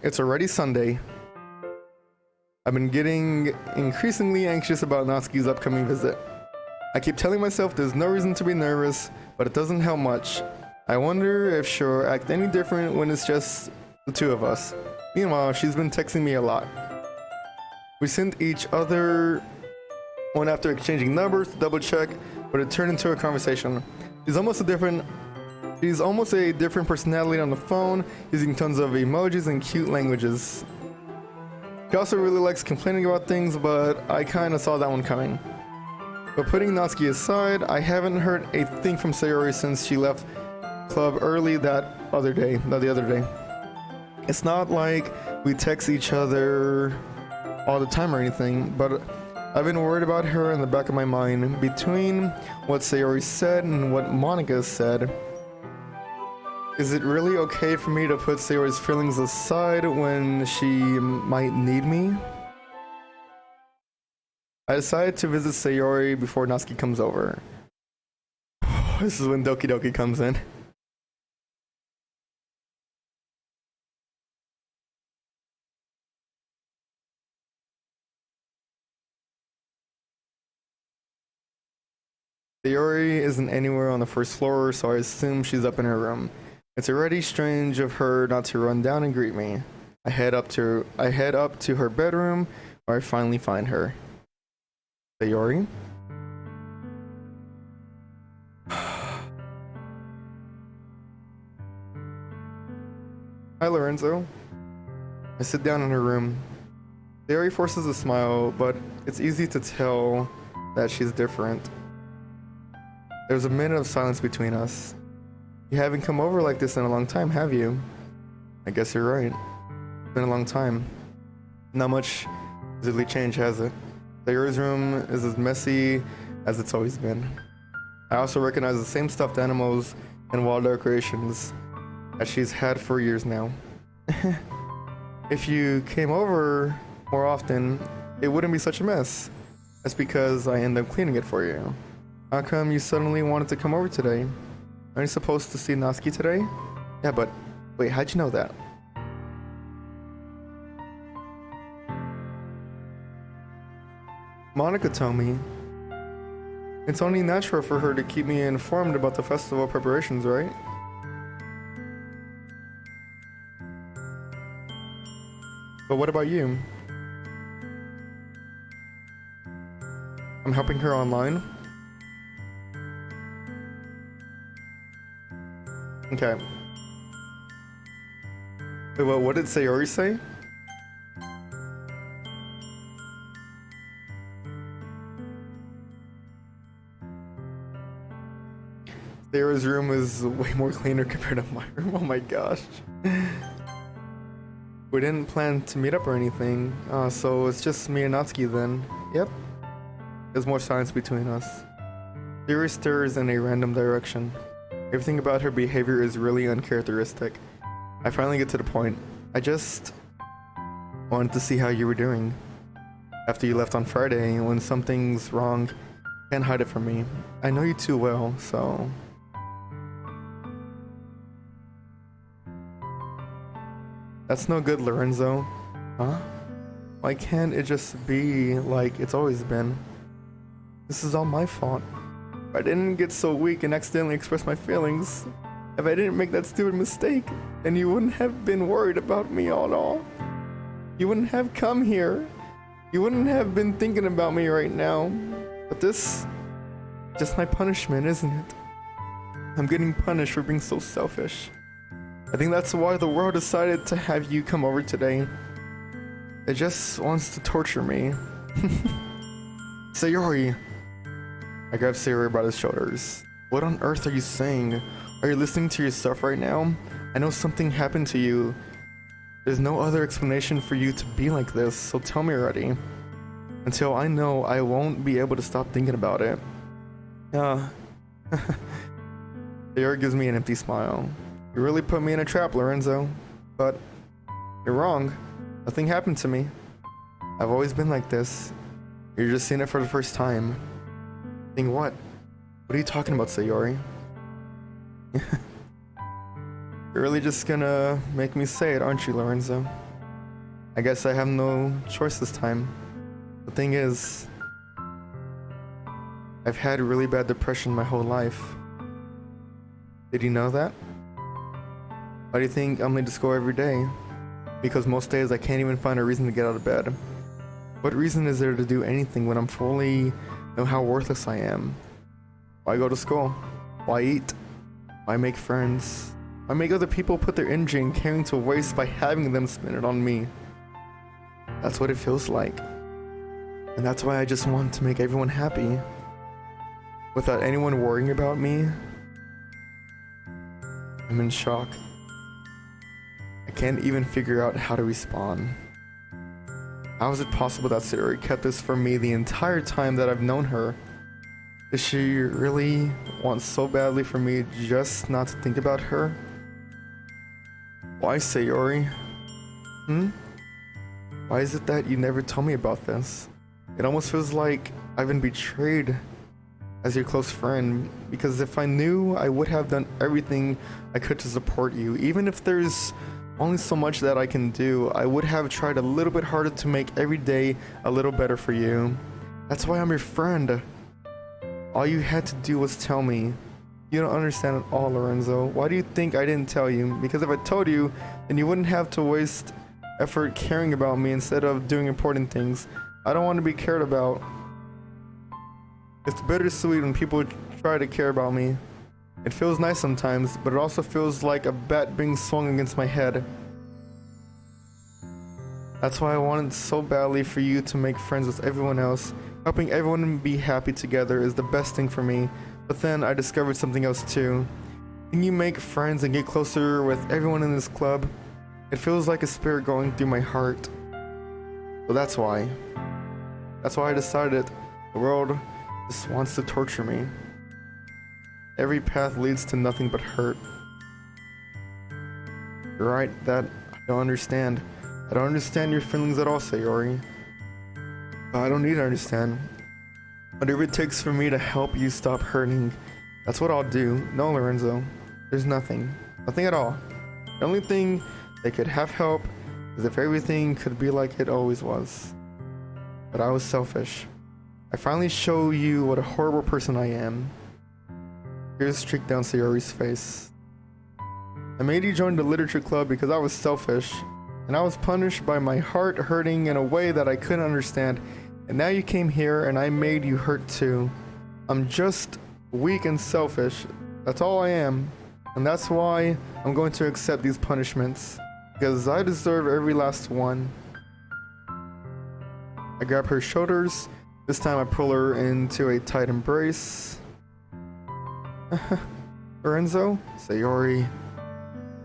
A: It's already Sunday. I've been getting increasingly anxious about Natsuki's upcoming visit. I keep telling myself there's no reason to be nervous, but it doesn't help much. I wonder if she'll act any different when it's just the two of us. Meanwhile, she's been texting me a lot. We sent each other one after exchanging numbers to double check, but it turned into a conversation. She's almost She's almost a different personality on the phone, using tons of emojis and cute languages. She also really likes complaining about things, but I kinda saw that one coming. But putting Natsuki aside, I haven't heard a thing from Sayori since she left club early the other day. It's not like we text each other all the time or anything, but I've been worried about her in the back of my mind. Between what Sayori said and what Monica said, is it really okay for me to put Sayori's feelings aside when she might need me? I decided to visit Sayori before Natsuki comes over. This is when Doki Doki comes in. Sayori isn't anywhere on the first floor, so I assume she's up in her room. It's already strange of her not to run down and greet me. I head up to her bedroom, where I finally find her. Sayori? Hi, Lorenzo. I sit down in her room. Sayori forces a smile, but it's easy to tell that she's different. There's a minute of silence between us. You haven't come over like this in a long time, have you? I guess you're right. It's been a long time. Not much has really changed, has it? Sayori's room is as messy as it's always been. I also recognize the same stuffed animals and wall decorations that she's had for years now. If you came over more often, it wouldn't be such a mess. That's because I end up cleaning it for you. How come you suddenly wanted to come over today? Aren't you supposed to see Natsuki today? Yeah, but wait, how'd you know that? Monica told me. It's only natural for her to keep me informed about the festival preparations, right? But what about you? I'm helping her online. Okay. Wait, what did Sayori say? Sayori's room is way more cleaner compared to my room. Oh my gosh. We didn't plan to meet up or anything, so it's just me and Natsuki then. Yep. There's more silence between us. Sayori stirs in a random direction. Everything about her behavior is really uncharacteristic. I finally get to the point. I just wanted to see how you were doing. After you left on Friday, when something's wrong, can't hide it from me. I know you too well, so... That's no good, Lorenzo. Huh? Why can't it just be like it's always been? This is all my fault. If I didn't get so weak and accidentally express my feelings, if I didn't make that stupid mistake, then you wouldn't have been worried about me at all. You wouldn't have come here. You wouldn't have been thinking about me right now. But this, just my punishment, isn't it? I'm getting punished for being so selfish. I think that's why the world decided to have you come over today. It just wants to torture me. Sayori. I grabbed Sayori by the shoulders. What on earth are you saying? Are you listening to yourself right now? I know something happened to you. There's no other explanation for you to be like this, so tell me already. Until I know, I won't be able to stop thinking about it. Sayori gives me an empty smile. You really put me in a trap, Lorenzo. But you're wrong. Nothing happened to me. I've always been like this. You're just seeing it for the first time. Think what? What are you talking about, Sayori? You're really just gonna make me say it, aren't you, Lorenzo? I guess I have no choice this time. The thing is, I've had really bad depression my whole life. Did you know that? Why do you think I'm late to school every day? Because most days I can't even find a reason to get out of bed. What reason is there to do anything when I'm fully know how worthless I am? Why go to school? Why eat? Why make friends? Why make other people put their energy and caring to waste by having them spend it on me? That's what it feels like. And that's why I just want to make everyone happy. Without anyone worrying about me. I'm in shock. I can't even figure out how to respond. How is it possible that Sayori kept this from me the entire time that I've known her? Does she really want so badly for me just not to think about her? Why, Sayori? Why is it that you never told me about this? It almost feels like I've been betrayed as your close friend, because if I knew, I would have done everything I could to support you. Even if there's only so much that I can do, I would have tried a little bit harder to make every day a little better for you. That's why I'm your friend. All you had to do was tell me. You don't understand at all, Lorenzo. Why do you think I didn't tell you? Because if I told you, then you wouldn't have to waste effort caring about me instead of doing important things. I don't want to be cared about. It's bittersweet when people try to care about me. It feels nice sometimes, but it also feels like a bat being swung against my head. That's why I wanted so badly for you to make friends with everyone else. Helping everyone be happy together is the best thing for me. But then I discovered something else too. Can you make friends and get closer with everyone in this club? It feels like a spirit going through my heart. So that's why. That's why I decided the world just wants to torture me. Every path leads to nothing but hurt. You're right, that I don't understand. I don't understand your feelings at all, Sayori. I don't need to understand. Whatever it takes for me to help you stop hurting, that's what I'll do. No, Lorenzo. There's nothing. Nothing at all. The only thing that could have help is if everything could be like it always was. But I was selfish. I finally show you what a horrible person I am. Tears streaked down Sayori's face. I made you join the literature club because I was selfish, and I was punished by my heart hurting in a way that I couldn't understand. And now you came here and I made you hurt too. I'm just weak and selfish. That's all I am. And that's why I'm going to accept these punishments, because I deserve every last one. I grab her shoulders. This time I pull her into a tight embrace. Lorenzo? Sayori,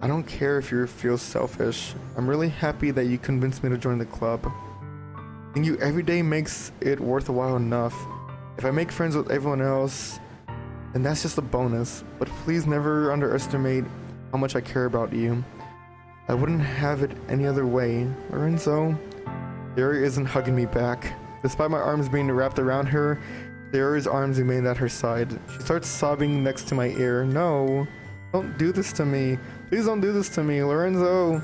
A: I don't care if you feel selfish. I'm really happy that you convinced me to join the club. Seeing you every day makes it worthwhile enough. If I make friends with everyone else, then that's just a bonus. But please never underestimate how much I care about you. I wouldn't have it any other way. Lorenzo? Sayori isn't hugging me back. Despite my arms being wrapped around her, Sayori's arms remained at her side. She starts sobbing next to my ear. No, don't do this to me. Please don't do this to me, Lorenzo.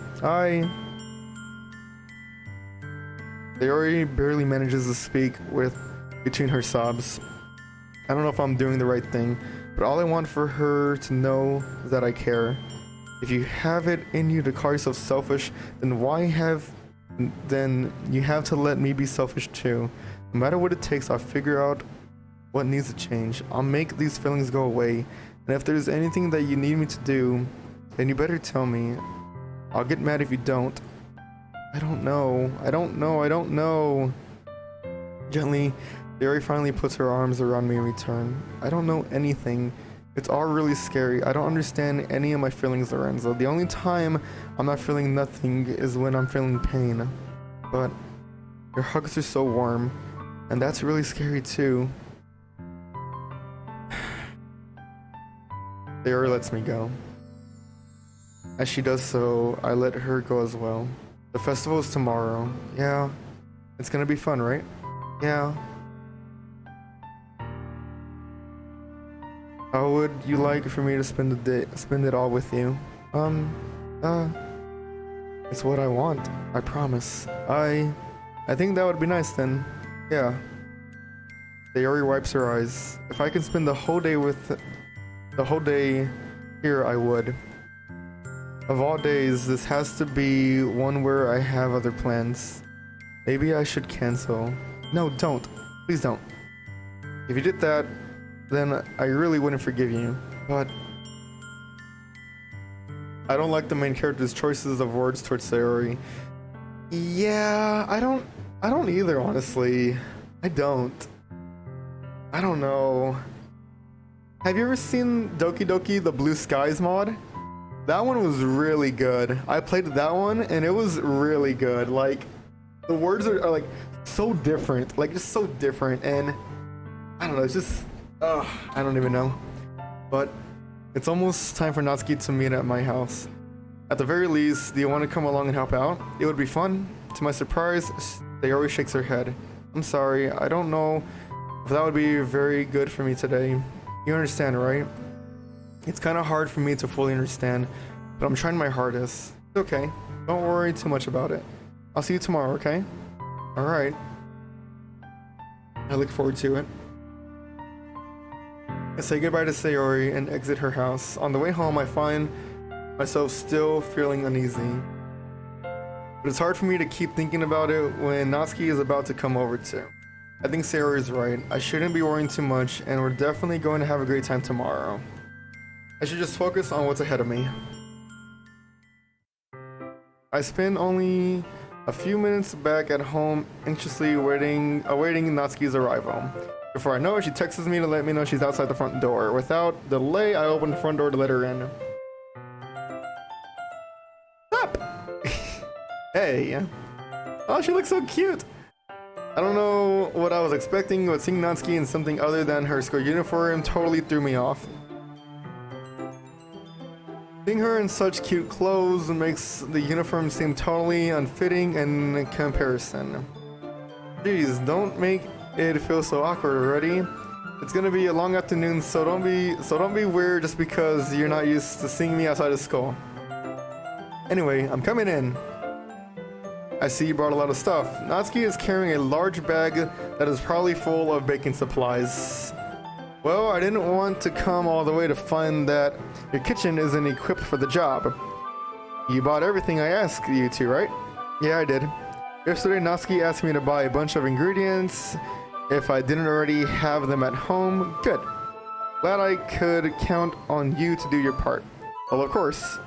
A: Sayori barely manages to speak between her sobs. I don't know if I'm doing the right thing, but all I want for her to know is that I care. If you have it in you to call yourself selfish, then you have to let me be selfish too. No matter what it takes, I'll figure out what needs to change. I'll make these feelings go away. And if there's anything that you need me to do, then you better tell me. I'll get mad if you don't. I don't know. Gently, Sayori finally puts her arms around me in return. I don't know anything. It's all really scary. I don't understand any of my feelings, Lorenzo. The only time I'm not feeling nothing is when I'm feeling pain. But your hugs are so warm, and that's really scary too. Sayori lets me go. As she does so, I let her go as well. The festival is tomorrow. Yeah, it's gonna be fun, right? Yeah. How would you like for me to spend it all with you? It's what I want. I promise. I think that would be nice then. Yeah. Sayori wipes her eyes. If I could spend the whole day here, I would. Of all days, this has to be one where I have other plans. Maybe I should cancel. No, don't. Please don't. If you did that, then I really wouldn't forgive you. But I don't like the main character's choices of words towards Sayori. Yeah, I don't either, honestly. I don't know. Have you ever seen Doki Doki, the Blue Skies mod? That one was really good. I played that one and it was really good. Like, the words are like so different, like just so different, and I don't know, it's just, I don't even know. But it's almost time for Natsuki to meet at my house. At the very least, do you want to come along and help out? It would be fun. To my surprise, Sayori shakes her head. I'm sorry, I don't know if that would be very good for me today. You understand, right? It's kind of hard for me to fully understand, but I'm trying my hardest. It's okay. Don't worry too much about it. I'll see you tomorrow, okay? Alright. I look forward to it. I say goodbye to Sayori and exit her house. On the way home, I find myself still feeling uneasy. But it's hard for me to keep thinking about it when Natsuki is about to come over too. I think Sayori is right. I shouldn't be worrying too much, and we're definitely going to have a great time tomorrow. I should just focus on what's ahead of me. I spend only a few minutes back at home, anxiously awaiting Natsuki's arrival. Before I know it, she texts me to let me know she's outside the front door. Without delay, I open the front door to let her in. Stop! Hey. Oh, she looks so cute. I don't know what I was expecting, but seeing Natsuki in something other than her school uniform totally threw me off. Seeing her in such cute clothes makes the uniform seem totally unfitting in comparison. Jeez, don't make it feel so awkward already. It's gonna be a long afternoon, so don't be weird just because you're not used to seeing me outside of school. Anyway, I'm coming in. I see you brought a lot of stuff. Natsuki is carrying a large bag that is probably full of baking supplies. Well, I didn't want to come all the way to find that your kitchen isn't equipped for the job. You bought everything I asked you to, right? Yeah, I did. Yesterday, Natsuki asked me to buy a bunch of ingredients if I didn't already have them at home. Good. Glad I could count on you to do your part. Well, of course.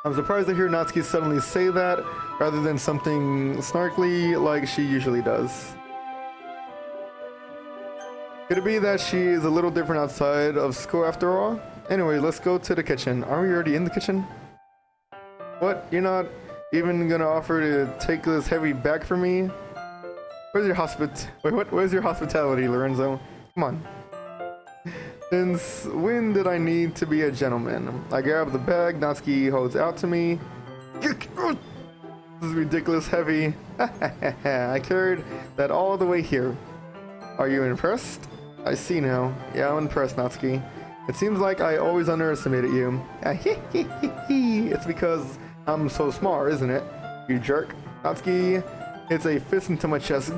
A: I'm surprised to hear Natsuki suddenly say that, rather than something snarkly like she usually does. Could it be that she is a little different outside of school after all? Anyway, let's go to the kitchen. Are we already in the kitchen? What? You're not even gonna offer to take this heavy bag for me? Where's your hospitality, Lorenzo? Come on. Since when did I need to be a gentleman? I grab the bag Natsuki holds out to me. This is ridiculous heavy. I carried that all the way here. Are you impressed? I see now. Yeah, I'm impressed, Natsuki. It seems like I always underestimated you. It's because I'm so smart, isn't it? You jerk. Natsuki hits a fist into my chest.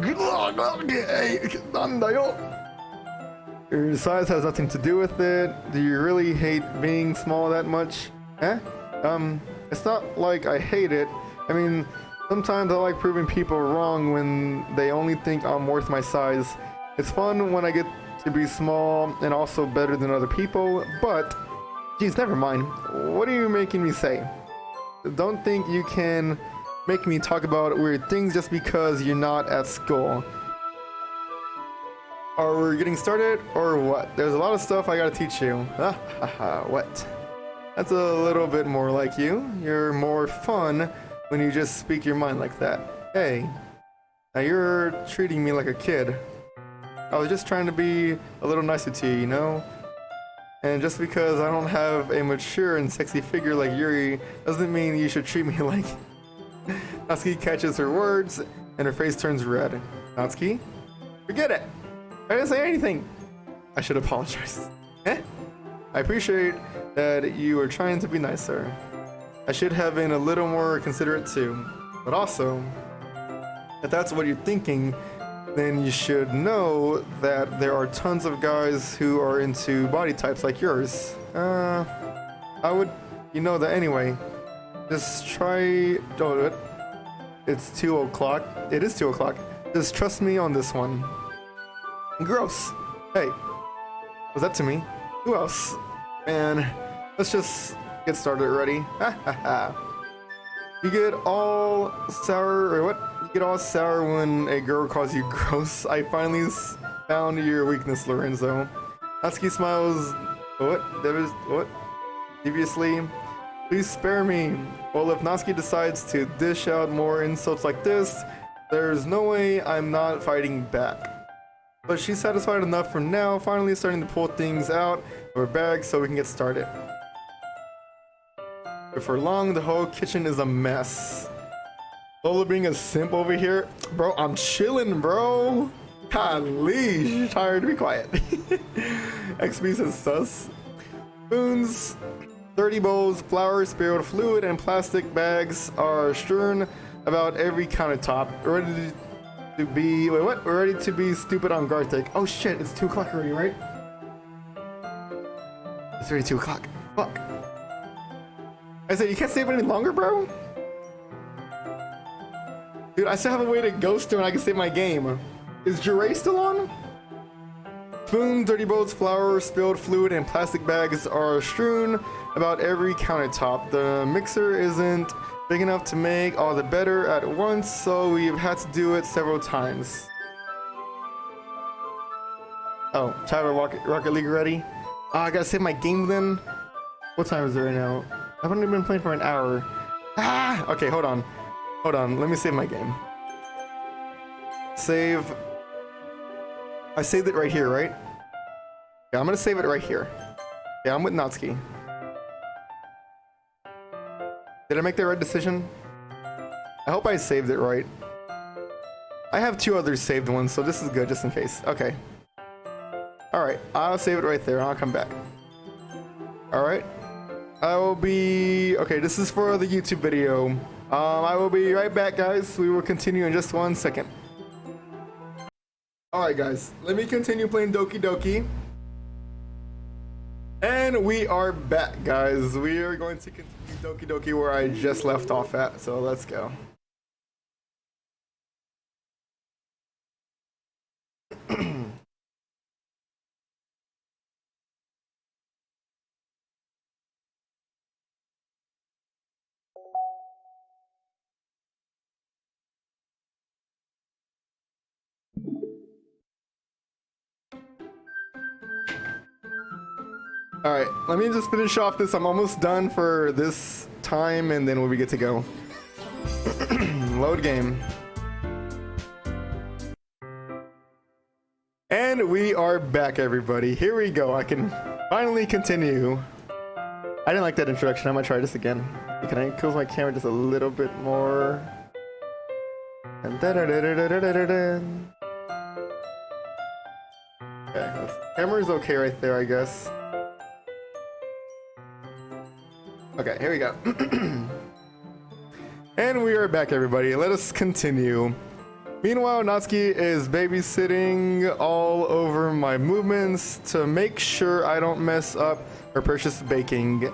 A: Your size has nothing to do with it. Do you really hate being small that much? Eh? It's not like I hate it. I mean, sometimes I like proving people wrong when they only think I'm worth my size. It's fun when I get to be small and also better than other people, but geez, never mind. What are you making me say? Don't think you can make me talk about weird things just because you're not at school. Are we getting started or what? There's a lot of stuff I gotta teach you. What? That's a little bit more like you. You're more fun when you just speak your mind like that. Hey, now you're treating me like a kid. I was just trying to be a little nicer to you, you know? And just because I don't have a mature and sexy figure like Yuri doesn't mean you should treat me like... Natsuki catches her words and her face turns red. Natsuki? Forget it! I didn't say anything! I should apologize. Eh? I appreciate that you are trying to be nicer. I should have been a little more considerate too. But also, if that's what you're thinking, then you should know that there are tons of guys who are into body types like yours. I would, you know that anyway. Just try, don't do it. It's 2 o'clock. It is 2 o'clock. Just trust me on this one. Gross. Hey, was that to me? Who else? Man, let's just get started already. You get all sour, or what? You get all sour when a girl calls you gross. I finally found your weakness, Lorenzo. Natsuki smiles. What? What? Deviously. Please spare me. Well, if Natsuki decides to dish out more insults like this, there's no way I'm not fighting back. But she's satisfied enough for now, finally starting to pull things out of her bag so we can get started. Before long, the whole kitchen is a mess. Lola being a simp over here. Bro, I'm chilling, bro. Golly, she's tired. Be quiet. XP says sus. Spoons, dirty bowls, flour, spilled fluid, and plastic bags are strewn about every countertop. Ready to be, wait, what? We're ready to be stupid on Garthik. Oh shit, it's 2 o'clock already, right? It's already 2 o'clock. Fuck. I said, you can't stay up any longer, bro? Dude, I still have a way to ghost her and I can save my game. Is Jure still on? Spoons, dirty bowls, flour, spilled fluid, and plastic bags are strewn about every countertop. The mixer isn't big enough to make all the batter at once, so we've had to do it several times. Oh, Tyler Rocket League ready? Oh, I gotta save my game then? What time is it right now? I've only been playing for an hour. Ah! Okay, hold on. Hold on, let me save my game. Save. I saved it right here, right? Yeah, I'm gonna save it right here. Yeah, I'm with Natsuki. Did I make the right decision? I hope I saved it right. I have 2 other saved ones, so this is good just in case. Okay. Alright, I'll save it right there and I'll come back. Alright. I will be... Okay, this is for the YouTube video. I will be right back, guys. We will continue in just 1 second. Alright, guys. Let me continue playing Doki Doki. And we are back, guys. We are going to continue Doki Doki where I just left off at. So let's go. Alright, let me just finish off this. I'm almost done for this time and then we'll be good to go. Load game. And we are back, everybody. Here we go. I can finally continue. I didn't like that introduction. I might try this again. Can I close my camera just a little bit more? And okay, camera's okay right there, I guess. Okay, here we go. And we are back, everybody. Let us continue. Meanwhile, Natsuki is babysitting all over my movements to make sure I don't mess up her precious baking. The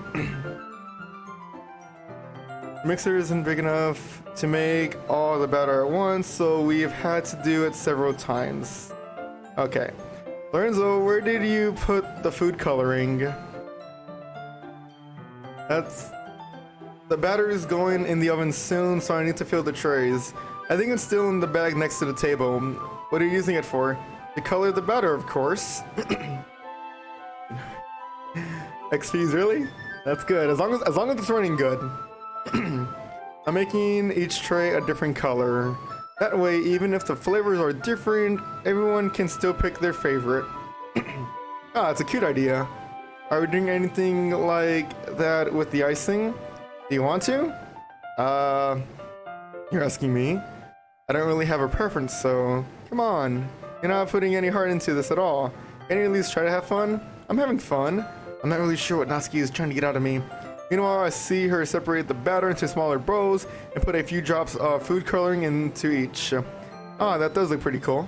A: mixer isn't big enough to make all the batter at once, so we've had to do it several times. Okay. Lorenzo, where did you put the food coloring? The batter is going in the oven soon, so I need to fill the trays. I think it's still in the bag next to the table. What are you using it for? To color the batter, of course. XP's really? That's good. As long as it's running good. I'm making each tray a different color. That way, even if the flavors are different, everyone can still pick their favorite. Ah, it's a cute idea. Are we doing anything like that with the icing? Do you want to? You're asking me? I don't really have a preference, so come on. You're not putting any heart into this at all. Can you at least try to have fun? I'm having fun. I'm not really sure what Natsuki is trying to get out of me. Meanwhile, I see her separate the batter into smaller bowls and put a few drops of food coloring into each. Ah, that does look pretty cool.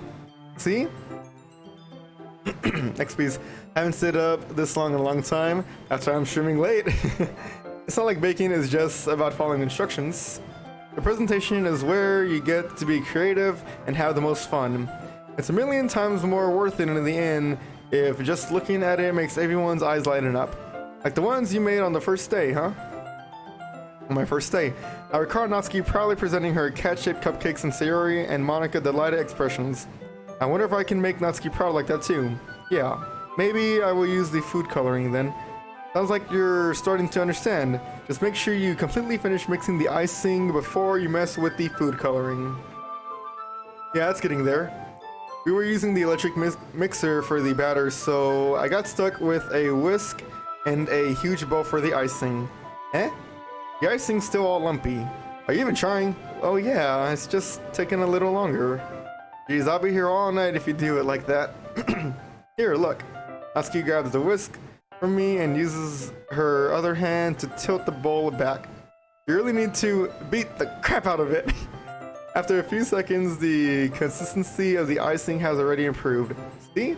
A: See? XP's haven't stayed up this long in a long time. That's why I'm streaming late. It's not like baking is just about following instructions. The presentation is where you get to be creative and have the most fun. It's a million times more worth it in the end if just looking at it makes everyone's eyes lighten up. Like the ones you made on the first day, huh? On my first day. I recall Natsuki proudly presenting her cat-shaped cupcakes and Sayori and Monica delighted expressions. I wonder if I can make Natsuki proud like that too. Yeah, maybe I will use the food coloring then. Sounds like you're starting to understand. Just make sure you completely finish mixing the icing before you mess with the food coloring. Yeah, it's getting there. We were using the electric mixer for the batter, so I got stuck with a whisk and a huge bowl for the icing. Eh? The icing's still all lumpy. Are you even trying? Oh yeah, it's just taking a little longer. Geez, I'll be here all night if you do it like that. Here, look. Natsuki grabs the whisk from me and uses her other hand to tilt the bowl back. You really need to beat the crap out of it. After a few seconds, the consistency of the icing has already improved. See?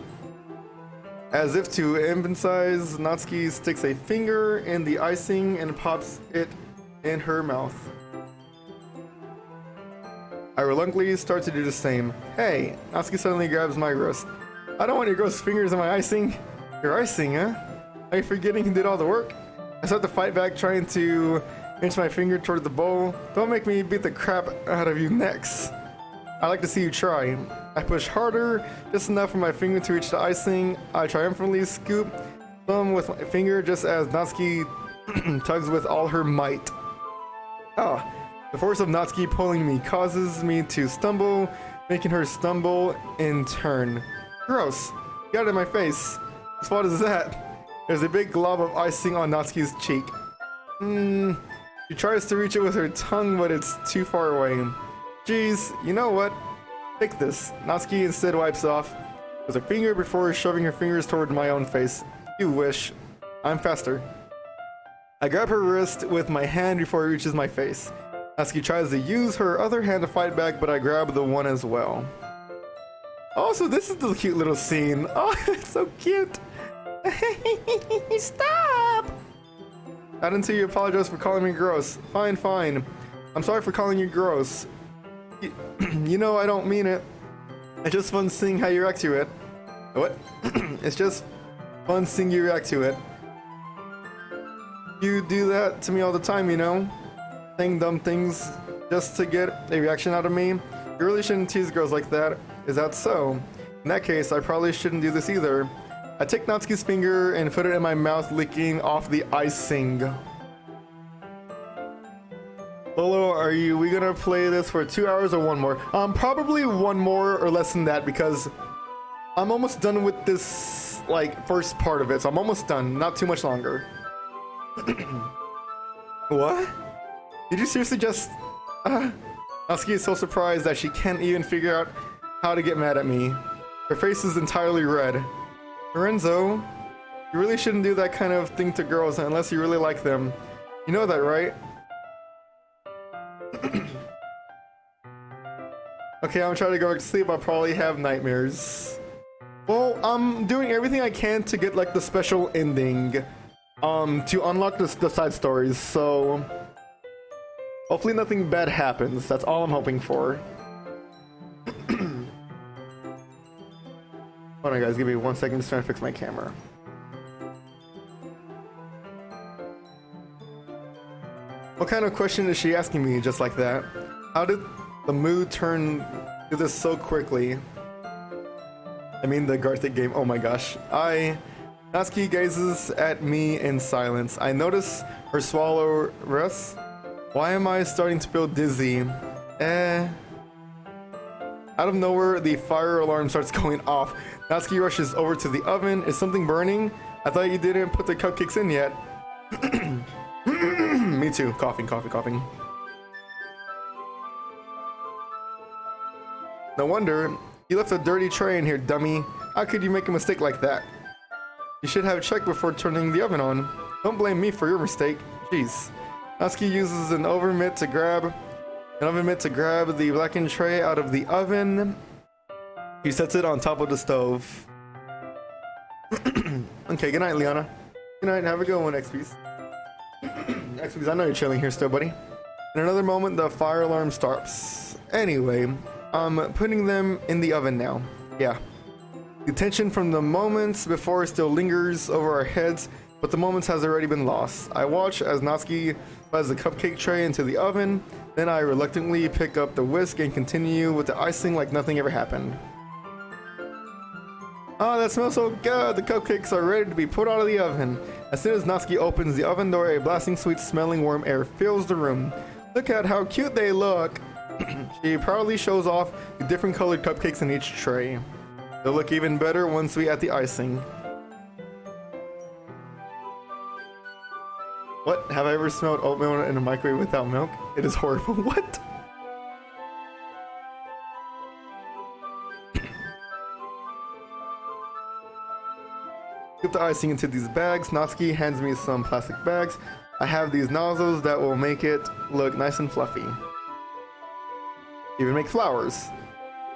A: As if to emphasize, Natsuki sticks a finger in the icing and pops it in her mouth. I reluctantly start to do the same. Hey, Natsuki suddenly grabs my wrist. I don't want your gross fingers in my icing. Your icing, huh? Are you forgetting who did all the work? I start to fight back, trying to inch my finger toward the bowl. Don't make me beat the crap out of you next. I like to see you try. I push harder, just enough for my finger to reach the icing. I triumphantly scoop some with my finger just as Natsuki tugs with all her might. Ah, the force of Natsuki pulling me causes me to stumble, making her stumble in turn. Gross. Get out of my face. Whose fault is that? There's a big glob of icing on Natsuki's cheek. She tries to reach it with her tongue, but it's too far away. Geez, you know what? Take this. Natsuki instead wipes off with her finger before shoving her fingers toward my own face. You wish. I'm faster. I grab her wrist with my hand before it reaches my face. Natsuki tries to use her other hand to fight back, but I grab the one as well. Oh, so this is the cute little scene. Oh, it's so cute. Stop! Not until you apologize for calling me gross. Fine, fine. I'm sorry for calling you gross. You know I don't mean it. It's just fun seeing how you react to it. What? It's just fun seeing you react to it. You do that to me all the time, you know? Saying dumb things just to get a reaction out of me. You really shouldn't tease girls like that. Is that so? In that case, I probably shouldn't do this either. I take Natsuki's finger and put it in my mouth, licking off the icing. Lolo, we gonna play this for 2 hours or one more? Probably one more or less than that, because I'm almost done with this, like, first part of it. So I'm almost done, not too much longer. What? Did you seriously just... Natsuki is so surprised that she can't even figure out how to get mad at me. Her face is entirely red. Lorenzo, you really shouldn't do that kind of thing to girls unless you really like them. You know that, right? Okay, I'm trying to go back to sleep. I'll probably have nightmares. Well, I'm doing everything I can to get like the special ending. To unlock the side stories, so hopefully nothing bad happens. That's all I'm hoping for. Hold on guys, give me 1 second, just trying to fix my camera. What kind of question is she asking me just like that? How did the mood turn to this so quickly? I mean the Gartic game, oh my gosh. Natsuki gazes at me in silence. I notice her swallow rests. Why am I starting to feel dizzy? Out of nowhere, the fire alarm starts going off. Natsuki rushes over to the oven. Is something burning? I thought you didn't put the cupcakes in yet. Me too. Coughing, coughing, coughing. No wonder. You left a dirty tray in here, dummy. How could you make a mistake like that? You should have checked before turning the oven on. Don't blame me for your mistake. Jeez. Natsuki uses an oven mitt to grab the blackened tray out of the oven. He sets it on top of the stove. Okay, good night, Liana. Good night, have a good one, XPs. XPs, I know you're chilling here still, buddy. In another moment, the fire alarm starts. Anyway, I'm putting them in the oven now. Yeah. The tension from the moments before still lingers over our heads. but the moment has already been lost. I watch as Natsuki slides the cupcake tray into the oven, then I reluctantly pick up the whisk and continue with the icing like nothing ever happened. Ah, that smells so good! The cupcakes are ready to be put out of the oven. As soon as Natsuki opens the oven door, a blasting sweet smelling warm air fills the room. Look at how cute they look! She proudly shows off the different colored cupcakes in each tray. They'll look even better once we add the icing. What? Have I ever smelled oatmeal in a microwave without milk? It is horrible. What? Scoop the icing into these bags. Natsuki hands me some plastic bags. I have these nozzles that will make it look nice and fluffy. Even make flowers.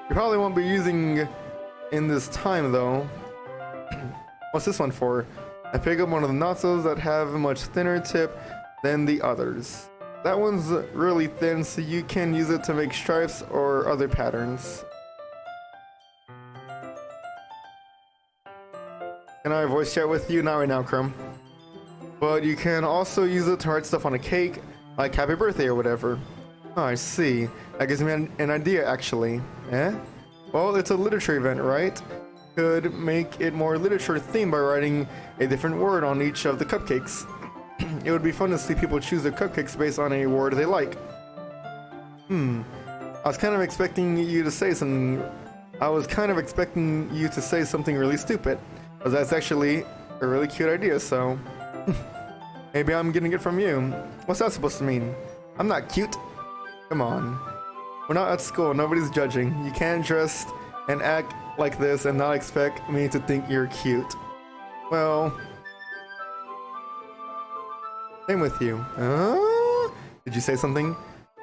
A: You probably won't be using in this time though. What's this one for? I pick up one of the nozzles that have a much thinner tip than the others. That one's really thin, so you can use it to make stripes or other patterns. Can I voice chat with you? Not right now, Crumb. But you can also use it to write stuff on a cake, like happy birthday or whatever. Oh, I see. That gives me an idea, actually. Eh? Well, it's a literature event, right? Could make it more literature themed by writing a different word on each of the cupcakes. It would be fun to see people choose their cupcakes based on a word they like. I was kind of expecting you to say something. Really stupid, but that's actually a really cute idea. So maybe I'm getting it from you. What's that supposed to mean? I'm not cute. Come on. We're not at school. Nobody's judging. You can't dress and act like this and not expect me to think you're cute. Well, same with you. Did you say something?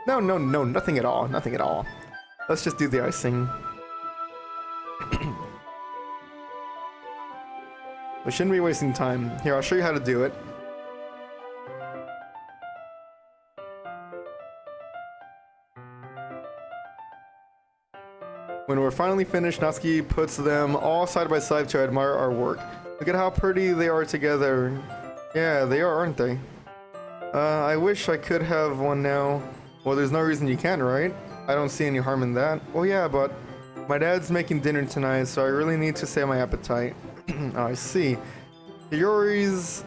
A: No, nothing at all. Nothing at all. Let's just do the icing. We shouldn't be wasting time. Here, I'll show you how to do it. When we're finally finished, Natsuki puts them all side by side to admire our work. Look at how pretty they are together. Yeah, they are, aren't they? I wish I could have one now. Well, there's no reason you can't, right? I don't see any harm in that. Well, yeah, but my dad's making dinner tonight, so I really need to save my appetite. Oh, I see. Yori's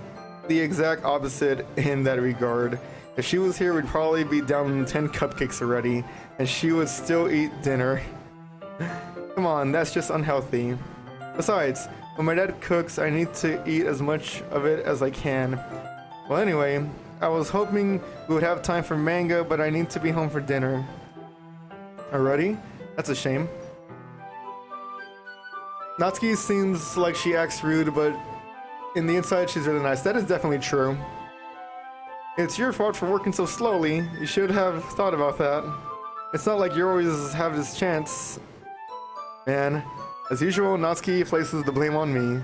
A: the exact opposite in that regard. If she was here, we'd probably be down 10 cupcakes already, and she would still eat dinner. Come on, that's just unhealthy. Besides, when my dad cooks, I need to eat as much of it as I can. Well, anyway, I was hoping we would have time for manga, but I need to be home for dinner. Already? That's a shame. Natsuki seems like she acts rude, but in the inside she's really nice. That is definitely true. It's your fault for working so slowly. You should have thought about that. It's not like you always have this chance. Man, as usual, Natsuki places the blame on me.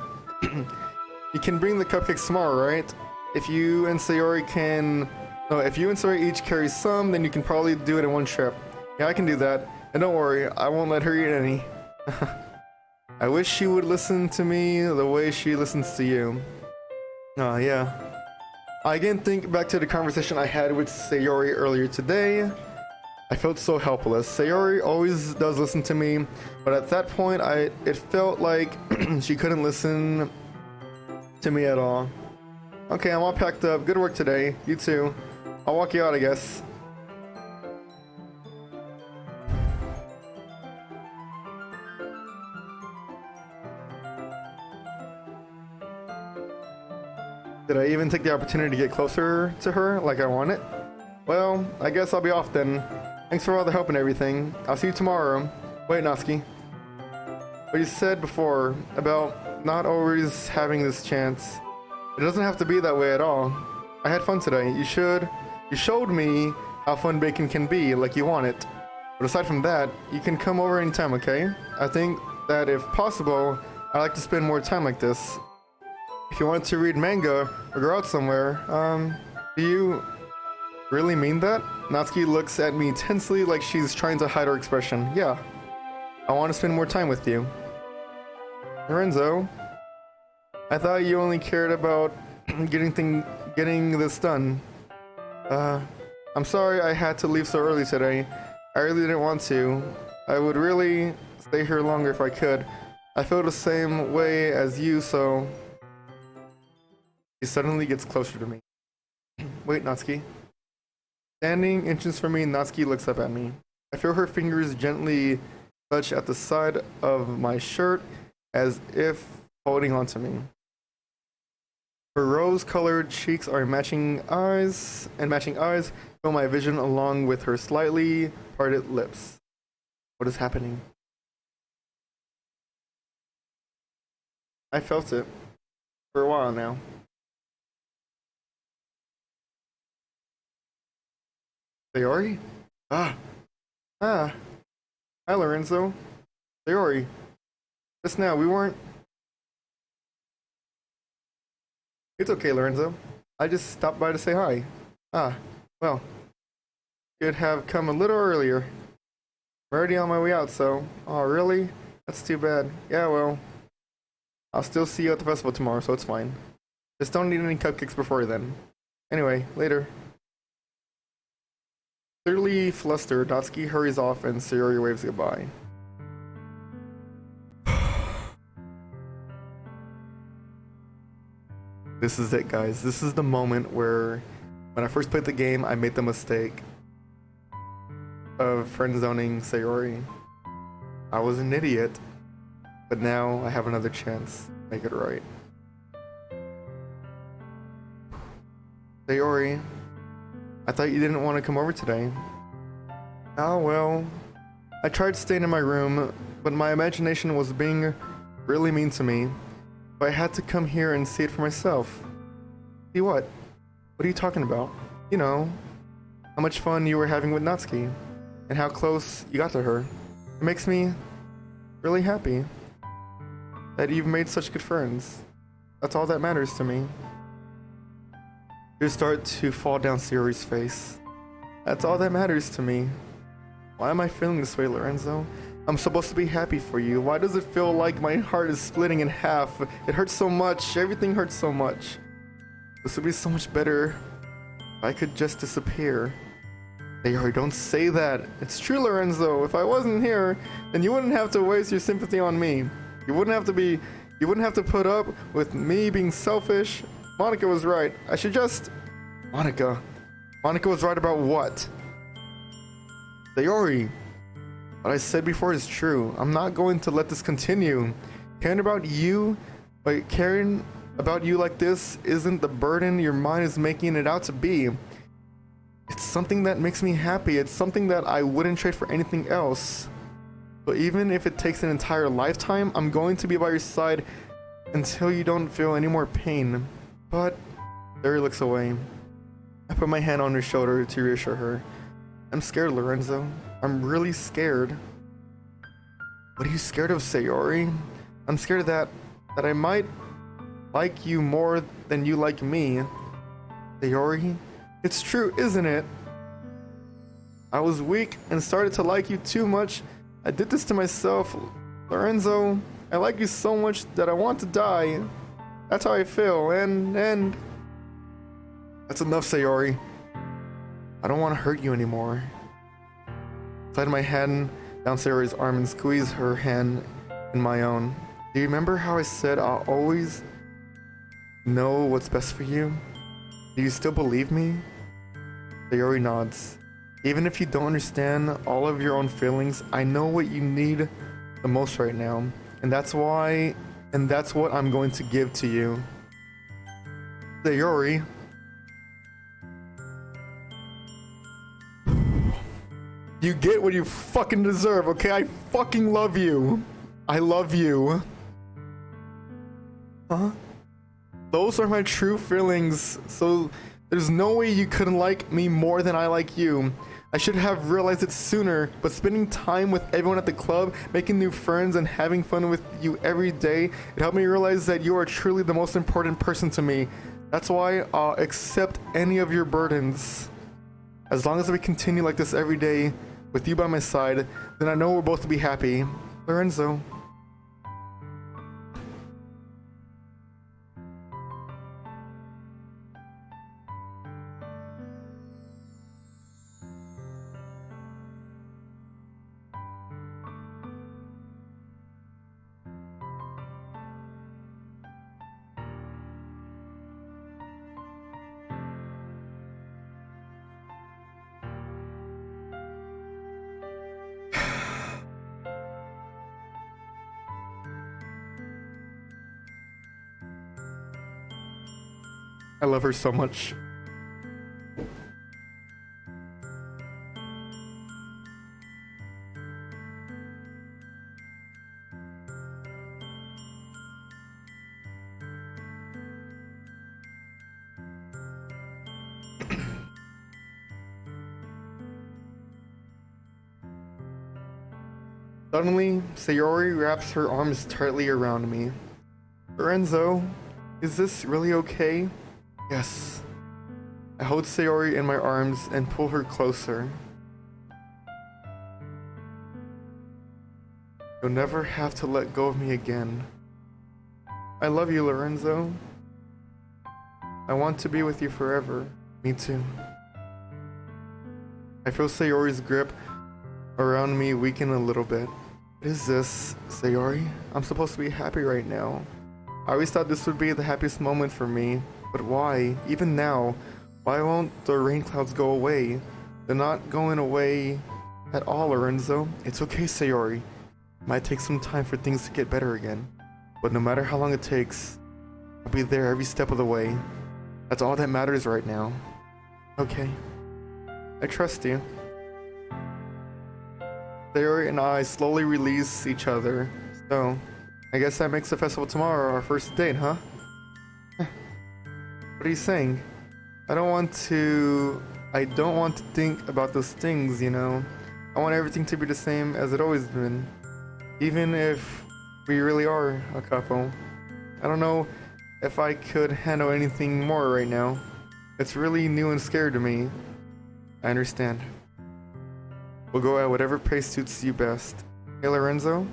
A: You can bring the cupcakes tomorrow, right? If you and Sayori each carry some, then you can probably do it in one trip. Yeah, I can do that. And don't worry, I won't let her eat any. I wish she would listen to me the way she listens to you. Oh, yeah. I again think back to the conversation I had with Sayori earlier today. I felt so helpless. Sayori always does listen to me, but at that point, it felt like she couldn't listen to me at all. Okay, I'm all packed up. Good work today. You too. I'll walk you out, I guess. Did I even take the opportunity to get closer to her like I wanted? Well, I guess I'll be off then. Thanks for all the help and everything. I'll see you tomorrow. Wait, Natsuki. What you said before about not always having this chance. It doesn't have to be that way at all. I had fun today. You showed me how fun baking can be, like you want it. But aside from that, you can come over anytime, okay? I think that if possible, I'd like to spend more time like this. If you want to read manga or go out somewhere, do you really mean that? Natsuki looks at me tensely like she's trying to hide her expression. Yeah, I want to spend more time with you. Lorenzo, I thought you only cared about getting this done. I'm sorry I had to leave so early today. I really didn't want to. I would really stay here longer if I could. I feel the same way as you, so... He suddenly gets closer to me. Wait, Natsuki. Standing inches from me, Natsuki looks up at me. I feel her fingers gently touch at the side of my shirt as if holding onto me. Her rose-colored cheeks are matching eyes fill my vision along with her slightly parted lips. What is happening? I felt it for a while now. Sayori? Hi Lorenzo. Sayori. Just now, we weren't... It's okay, Lorenzo. I just stopped by to say hi. Well. Should have come a little earlier. I'm already on my way out, so... Oh, really? That's too bad. Yeah, well... I'll still see you at the festival tomorrow, so it's fine. Just don't need any cupcakes before then. Anyway, later. Clearly flustered, Natsuki hurries off and Sayori waves goodbye. This is it, guys. This is the moment where, when I first played the game, I made the mistake of friend-zoning Sayori. I was an idiot, but now I have another chance to make it right. Sayori, I thought you didn't want to come over today. Oh well, I tried staying in my room, but my imagination was being really mean to me. But I had to come here and see it for myself. See what? What are you talking about? You know, how much fun you were having with Natsuki, and how close you got to her. It makes me really happy that you've made such good friends. That's all that matters to me. Tears start to fall down Sayori's face. That's all that matters to me. Why am I feeling this way, Lorenzo? I'm supposed to be happy for you. Why does it feel like my heart is splitting in half? It hurts so much. Everything hurts so much. This would be so much better if I could just disappear. Sayori, don't say that. It's true, Lorenzo. If I wasn't here, then you wouldn't have to waste your sympathy on me. You wouldn't have to put up with me being selfish. Monica was right. I should just... Monica was right about what? Sayori. What I said before is true. I'm not going to let this continue. Caring about you like this isn't the burden your mind is making it out to be. It's something that makes me happy. It's something that I wouldn't trade for anything else. But even if it takes an entire lifetime, I'm going to be by your side until you don't feel any more pain. But Sayori looks away. I put my hand on her shoulder to reassure her. I'm scared, Lorenzo. I'm really scared. What are you scared of, Sayori? I'm scared that I might like you more than you like me. Sayori, it's true, isn't it? I was weak and started to like you too much. I did this to myself. Lorenzo, I like you so much that I want to die. That's how I feel, and... That's enough, Sayori. I don't want to hurt you anymore. Slide my hand down Sayori's arm and squeeze her hand in my own. Do you remember how I said I'll always know what's best for you? Do you still believe me? Sayori nods. Even if you don't understand all of your own feelings, I know what you need the most right now. And that's what I'm going to give to you. Sayori. You get what you fucking deserve, okay? I fucking love you. I love you. Huh? Those are my true feelings, so there's no way you couldn't like me more than I like you. I should have realized it sooner, but spending time with everyone at the club, making new friends, and having fun with you every day, it helped me realize that you are truly the most important person to me. That's why I'll accept any of your burdens. As long as we continue like this every day, with you by my side, then I know we'll both be happy. Lorenzo. I love her so much. Suddenly, Sayori wraps her arms tightly around me. Lorenzo, is this really okay? Yes. I hold Sayori in my arms and pull her closer. You'll never have to let go of me again. I love you, Lorenzo. I want to be with you forever. Me too. I feel Sayori's grip around me weaken a little bit. What is this, Sayori? I'm supposed to be happy right now. I always thought this would be the happiest moment for me, but why? Even now, why won't the rain clouds go away? They're not going away at all, Lorenzo. It's okay, Sayori. It might take some time for things to get better again, but no matter how long it takes, I'll be there every step of the way. That's all that matters right now. Okay. I trust you. Sayori and I slowly release each other. So, I guess that makes the festival tomorrow our first date, huh? What are you saying? I don't want to think about those things, you know. I want everything to be the same as it always been. Even if we really are a couple. I don't know if I could handle anything more right now. It's really new and scary to me. I understand. We'll go at whatever pace suits you best. Hey, Lorenzo?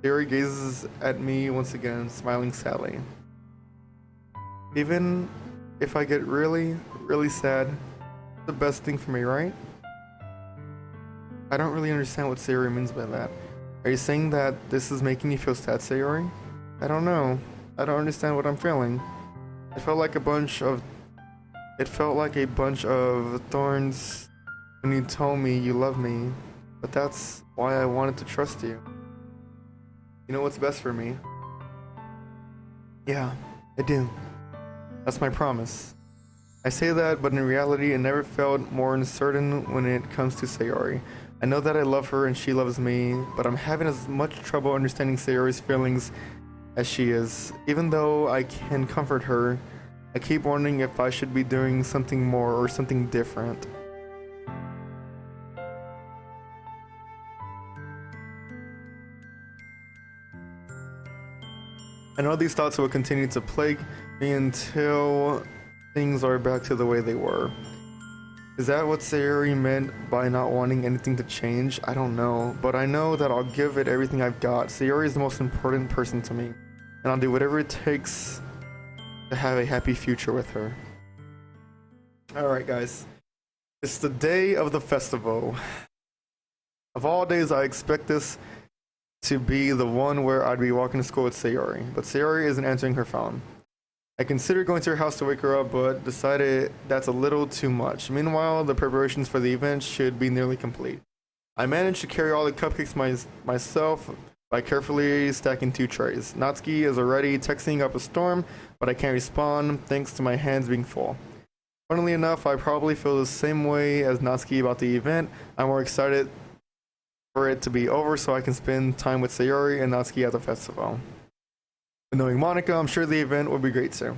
A: Sayori gazes at me once again, smiling sadly. Even if I get really, really sad, it's the best thing for me, right? I don't really understand what Sayori means by that. Are you saying that this is making you feel sad, Sayori? I don't know. I don't understand what I'm feeling. It felt like a bunch of thorns when you told me you love me, but that's why I wanted to trust you. You know what's best for me? Yeah, I do. That's my promise. I say that, but in reality, I never felt more uncertain when it comes to Sayori. I know that I love her and she loves me, but I'm having as much trouble understanding Sayori's feelings as she is. Even though I can comfort her, I keep wondering if I should be doing something more or something different. I know these thoughts will continue to plague me until things are back to the way they were. Is that what Sayori meant by not wanting anything to change? I don't know, but I know that I'll give it everything I've got. Sayori is the most important person to me, and I'll do whatever it takes to have a happy future with her. Alright guys, it's the day of the festival. Of all days, I expect this to be the one where I'd be walking to school with Sayori, but Sayori isn't answering her phone. I considered going to her house to wake her up, but decided that's a little too much. Meanwhile, the preparations for the event should be nearly complete. I managed to carry all the cupcakes myself by carefully stacking 2 trays. Natsuki is already texting up a storm, but I can't respond thanks to my hands being full. Funnily enough, I probably feel the same way as Natsuki about the event. I'm more excited for it to be over so I can spend time with Sayori and Natsuki at the festival. But knowing Monica, I'm sure the event will be great too.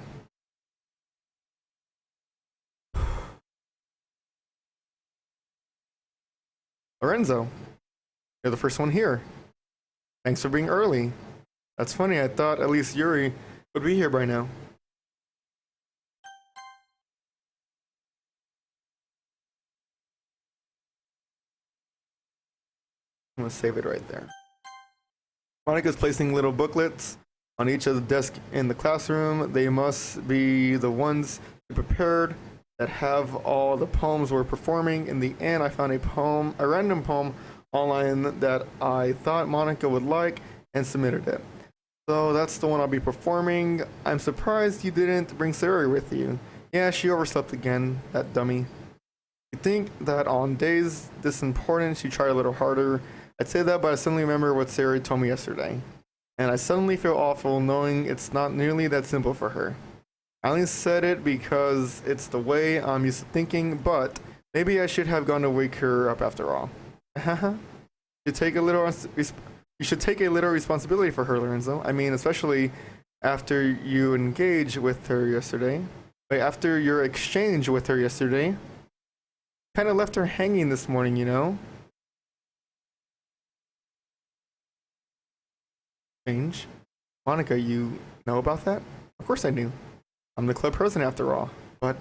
A: Lorenzo, you're the first one here. Thanks for being early. That's funny, I thought at least Yuri would be here by now. I'm gonna save it right there. Monica's placing little booklets on each of the desks in the classroom. They must be the ones you prepared that have all the poems we're performing. In the end, I found a random poem online that I thought Monica would like and submitted it. So that's the one I'll be performing. I'm surprised you didn't bring Sayori with you. Yeah, she overslept again, that dummy. You think that on days this important she'd try a little harder? I'd say that, but I suddenly remember what Sayori told me yesterday. And I suddenly feel awful knowing it's not nearly that simple for her. I only said it because it's the way I'm used to thinking, but maybe I should have gone to wake her up after all. You take a little. You should take a little responsibility for her, Lorenzo. I mean, especially after you engage with her yesterday. Wait, after your exchange with her yesterday, kind of left her hanging this morning, you know. Change, Monica, you know about that? Of course I knew. I'm the club president after all. But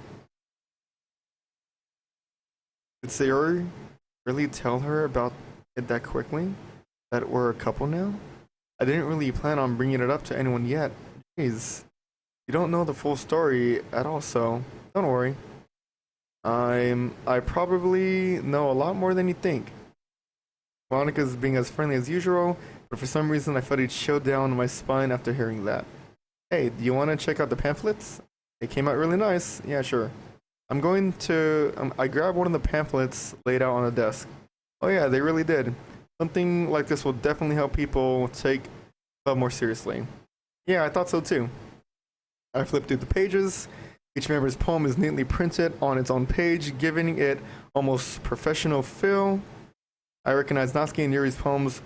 A: did Sayori really tell her about it that quickly? That we're a couple now? I didn't really plan on bringing it up to anyone yet. Jeez. You don't know the full story at all, so don't worry. I probably know a lot more than you think. Monica's being as friendly as usual, but for some reason I felt a chill down my spine after hearing that. Hey, do you want to check out the pamphlets? They came out really nice. Yeah, sure. I'm going to... I grabbed one of the pamphlets laid out on the desk. Oh yeah, they really did. Something like this will definitely help people take love more seriously. Yeah, I thought so too. I flipped through the pages. Each member's poem is neatly printed on its own page, giving it almost professional feel. I recognize Natsuki and Yuri's poems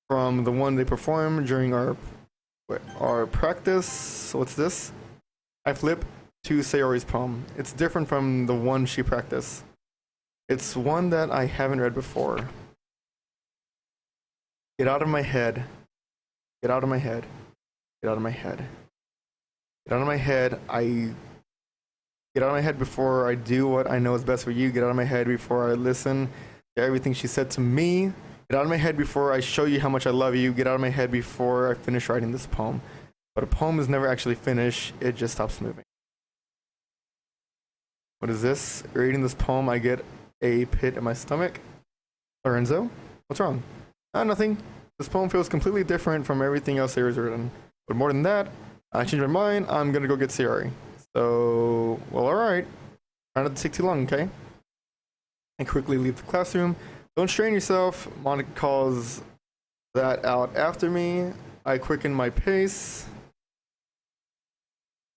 A: from the one they performed during our practice. What's this? I flip to Sayori's poem. It's different from the one she practiced. It's one that I haven't read before. Get out of my head. Get out of my head. Get out of my head. Get out of my head. Get out of my head before I do what I know is best for you. Get out of my head before I listen to everything she said to me. Get out of my head before I show you how much I love you. Get out of my head before I finish writing this poem. But a poem is never actually finished. It just stops moving. What is this? Reading this poem, I get a pit in my stomach. Lorenzo? What's wrong? Nothing. This poem feels completely different from everything else Sayori's written. But more than that, I changed my mind. I'm gonna go get Sayori. So, well, alright. Try not to take too long, okay? I quickly leave the classroom. Don't strain yourself. Monica calls that out after me. I quicken my pace.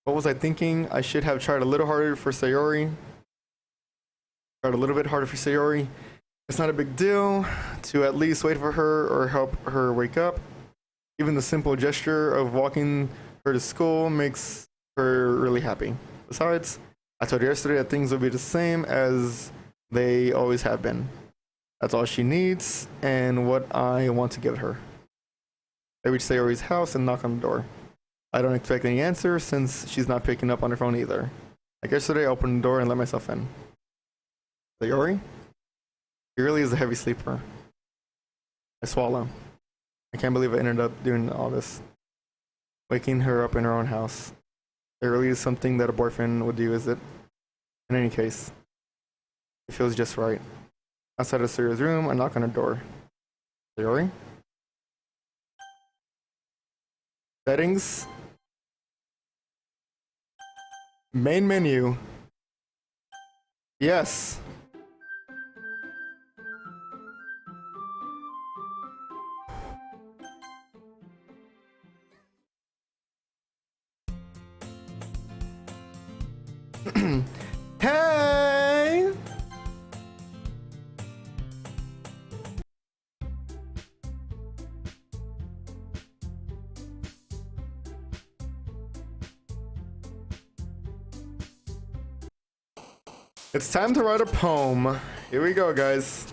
A: What was I thinking? I should have tried a little harder for Sayori. Tried a little bit harder for Sayori. It's not a big deal to at least wait for her or help her wake up. Even the simple gesture of walking her to school makes her really happy. Besides, I told her yesterday that things will be the same as they always have been. That's all she needs and what I want to give her. I reach Sayori's house and knock on the door. I don't expect any answer since she's not picking up on her phone either. Like yesterday, I opened the door and let myself in. Sayori? He really is a heavy sleeper. I swallow. I can't believe I ended up doing all this. Waking her up in her own house. It really is something that a boyfriend would do, is it? In any case, it feels just right. Outside of Sayori's room, I knock on her door. Sayori? Settings. Main menu. Yes. Hey! It's time to write a poem. Here we go, guys.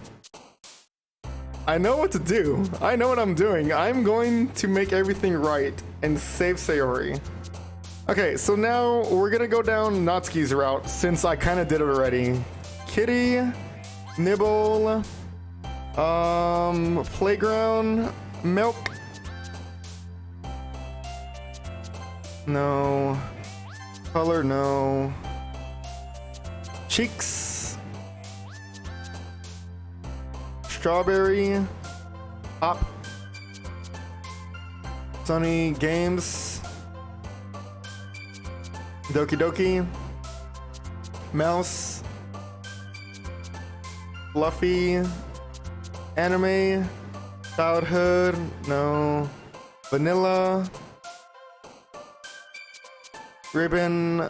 A: I know what to do. I know what I'm doing. I'm going to make everything right and save Sayori. Okay, so now we're gonna go down Natsuki's route since I kind of did it already. Kitty, nibble, playground, milk. No. Color, no. Cheeks. Strawberry. Hop. Sunny games. Doki Doki. Mouse. Fluffy. Anime. Childhood. No. Vanilla. ribbon,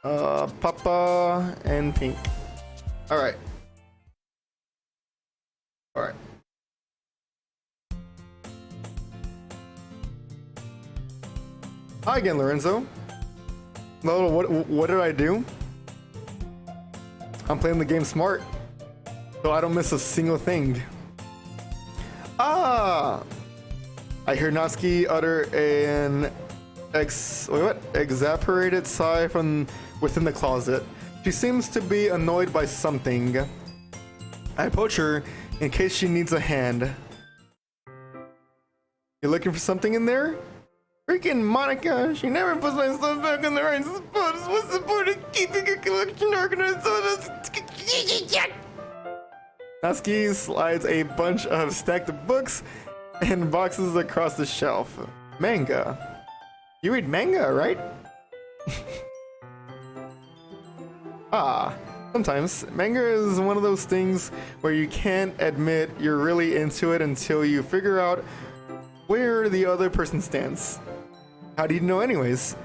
A: papa, and pink. Alright. Alright. Hi again, Lorenzo. No, what did I do? I'm playing the game smart, so I don't miss a single thing. Ah! I hear Natsuki utter an exasperated sigh from within the closet. She seems to be annoyed by something. I approach her in case she needs a hand. You looking for something in there? Freaking Monica, she never puts my stuff back in the right spots. What's the point of keeping a collection organized so that's... Natsuki slides a bunch of stacked books and boxes across the shelf. Manga. You read manga, right? Sometimes. Manga is one of those things where you can't admit you're really into it until you figure out where the other person stands. How do you know anyways?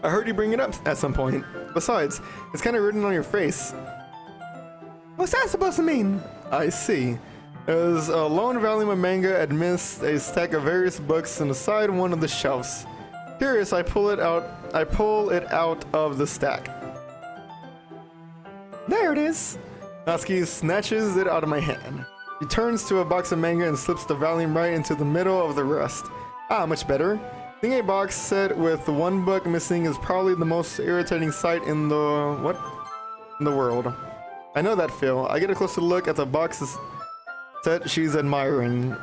A: I heard you bring it up at some point. Besides, it's kind of written on your face. What's that supposed to mean? I see. There's a lone volume of manga amidst a stack of various books inside one of the shelves. Curious, I pull it out of the stack. There it is. Natsuki snatches it out of my hand. He turns to a box of manga and slips the volume right into the middle of the rest. Much better. Seeing a box set with one book missing is probably the most irritating sight in the world. I know that feel. I get a closer look at the box set she's admiring.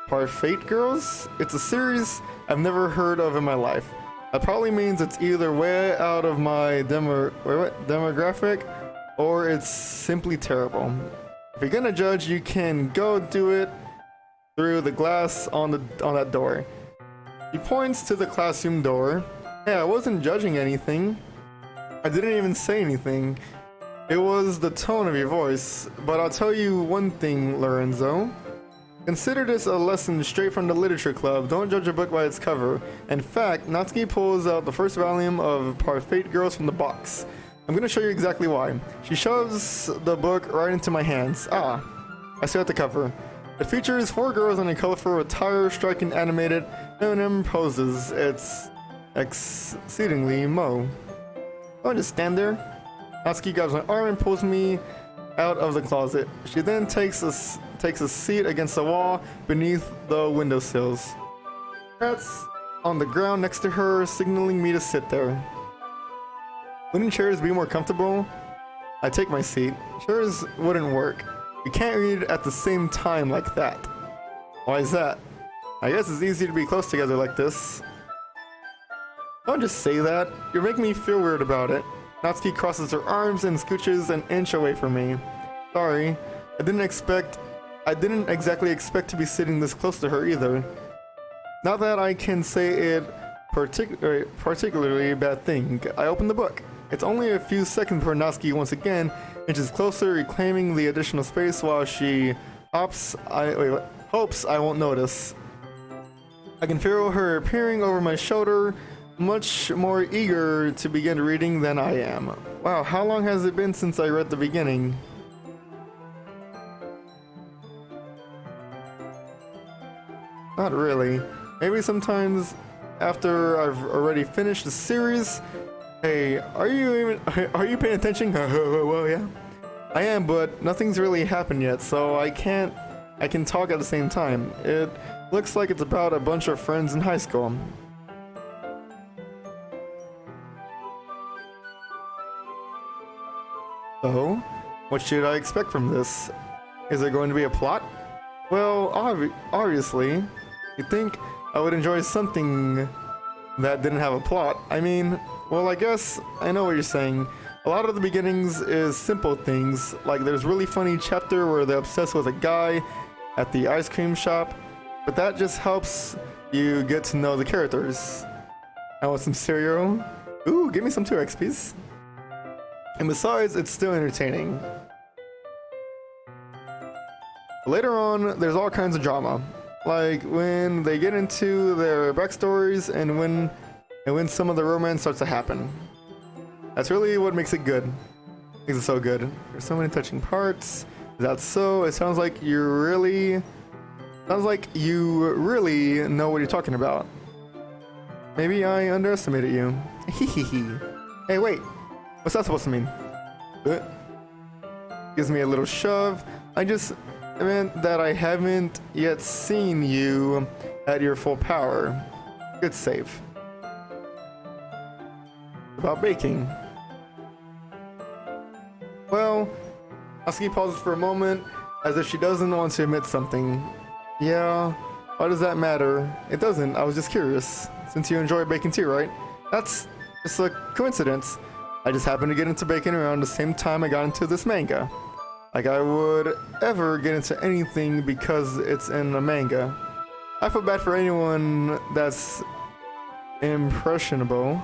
A: Parfait Girls? It's a series I've never heard of in my life. That probably means it's either way out of my demographic or it's simply terrible. If you're gonna judge, you can go do it through the glass on that door. He points to the classroom door. Hey, I wasn't judging anything. I didn't even say anything. It was the tone of your voice. But I'll tell you one thing, Lorenzo. Consider this a lesson straight from the literature club. Don't judge a book by its cover. In fact, Natsuki pulls out the first volume of Parfait Girls from the box. I'm gonna show you exactly why. She shoves the book right into my hands. I stare at the cover. It features 4 girls in a colorful attire striking animated feminine poses. It's exceedingly mo. I'll just stand there. Natsuki grabs my arm and pulls me out of the closet. She then takes a seat against the wall beneath the windowsills. Cat's on the ground next to her, signaling me to sit there. Wouldn't chairs be more comfortable? I take my seat. Chairs wouldn't work. You can't read at the same time like that. Why is that? I guess it's easy to be close together like this. Don't just say that. You're making me feel weird about it. Natsuki crosses her arms and scooches an inch away from me. Sorry. I didn't exactly expect to be sitting this close to her either. Not that I can say it particularly a bad thing. I open the book. It's only a few seconds before Natsuki once again inches closer, reclaiming the additional space while she hopes I won't notice. I can feel her peering over my shoulder, much more eager to begin reading than I am. Wow, how long has it been since I read the beginning? Not really. Maybe sometimes after I've already finished the series. Hey, are you paying attention? Well, yeah. I am, but nothing's really happened yet, so I can talk at the same time. It looks like it's about a bunch of friends in high school. So, what should I expect from this? Is there going to be a plot? Well, obviously. You'd think I would enjoy something that didn't have a plot. I mean, well, I guess I know what you're saying. A lot of the beginnings is simple things, like there's really funny chapter where they're obsessed with a guy at the ice cream shop, but that just helps you get to know the characters. I want some cereal. Ooh, give me some 2x, please. And besides, it's still entertaining. Later on, there's all kinds of drama. Like when they get into their backstories and when and when some of the romance starts to happen. That's really what makes it good. Makes it so good. There's so many touching parts. Is that so? It sounds like you really know what you're talking about. Maybe I underestimated you. Hey, wait. What's that supposed to mean? Gives me a little shove. I just meant that I haven't yet seen you at your full power. Good save. About baking. Well, Natsuki pauses for a moment, as if she doesn't want to admit something. Yeah, why does that matter? It doesn't, I was just curious. Since you enjoy baking too, right? That's just a coincidence. I just happened to get into baking around the same time I got into this manga. Like I would ever get into anything because it's in a manga. I feel bad for anyone that's impressionable.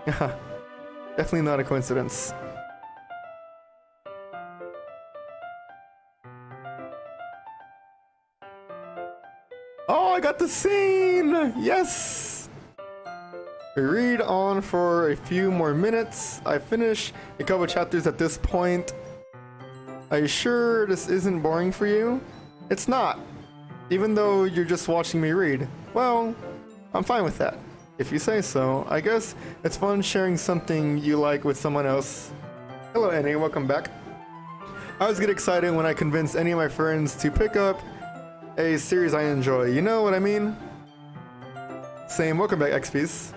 A: Definitely not a coincidence. Oh, I got the scene! Yes! We read on for a few more minutes. I finished a couple chapters at this point. Are you sure this isn't boring for you? It's not. Even though you're just watching me read. Well, I'm fine with that. If you say so. I guess it's fun sharing something you like with someone else. Hello, Annie. Welcome back. I always get excited when I convince any of my friends to pick up a series I enjoy. You know what I mean? Same. Welcome back, XPs.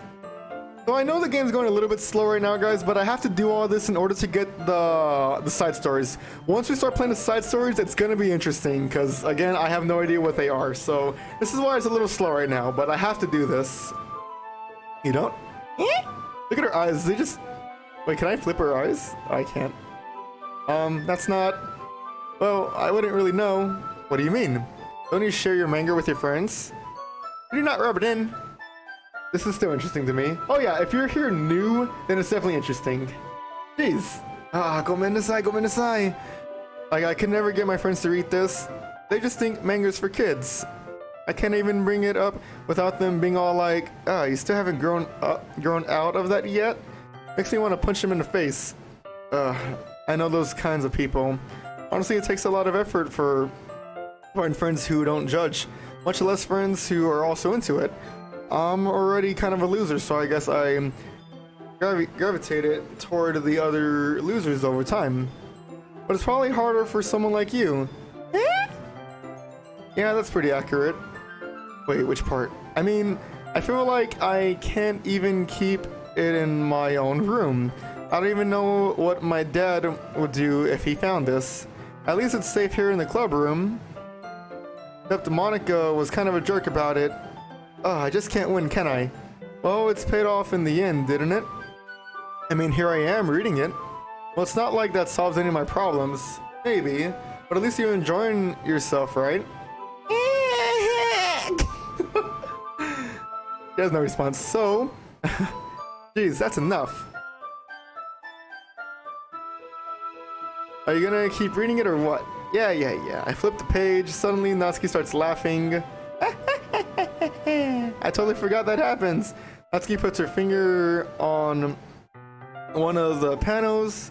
A: So I know the game's going a little bit slow right now, guys, but I have to do all this in order to get the side stories. Once we start playing the side stories, it's going to be interesting, because, again, I have no idea what they are. So this is why it's a little slow right now, but I have to do this. You don't? Look at her eyes. They just... Wait, can I flip her eyes? I can't. That's not... Well, I wouldn't really know. What do you mean? Don't you share your manga with your friends? Do you not rub it in? This is still interesting to me. Oh yeah, if you're here new, then it's definitely interesting. Jeez. Gomen nasai, gomen nasai. Like, I can never get my friends to read this. They just think manga's for kids. I can't even bring it up without them being all like, you still haven't grown out of that yet? Makes me want to punch them in the face. I know those kinds of people. Honestly, it takes a lot of effort for finding friends who don't judge, much less friends who are also into it. I'm already kind of a loser, so I guess I gravitated toward the other losers over time. But it's probably harder for someone like you. Yeah, that's pretty accurate. Wait, which part? I mean, I feel like I can't even keep it in my own room. I don't even know what my dad would do if he found this. At least it's safe here in the club room. Except Monica was kind of a jerk about it. I just can't win, can I? Well, it's paid off in the end, didn't it? I mean, here I am reading it. Well, it's not like that solves any of my problems. Maybe. But at least you're enjoying yourself, right? He has no response. So, geez, that's enough. Are you gonna keep reading it or what? Yeah. I flip the page. Suddenly, Natsuki starts laughing. I totally forgot that happens. Natsuki puts her finger on one of the panels.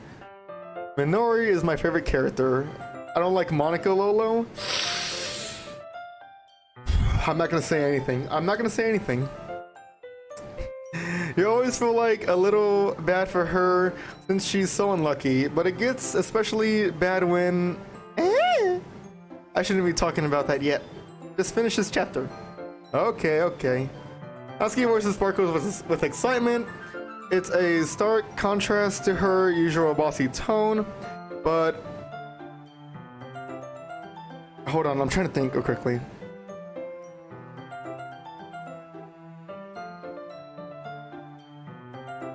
A: Minori is my favorite character. I don't like Monica Lolo. I'm not gonna say anything. You always feel like a little bad for her since she's so unlucky, but it gets especially bad when... I shouldn't be talking about that yet. Just finish this chapter. Okay. Natsuki voices sparkles with excitement. It's a stark contrast to her usual bossy tone, but... Hold on, I'm trying to think quickly.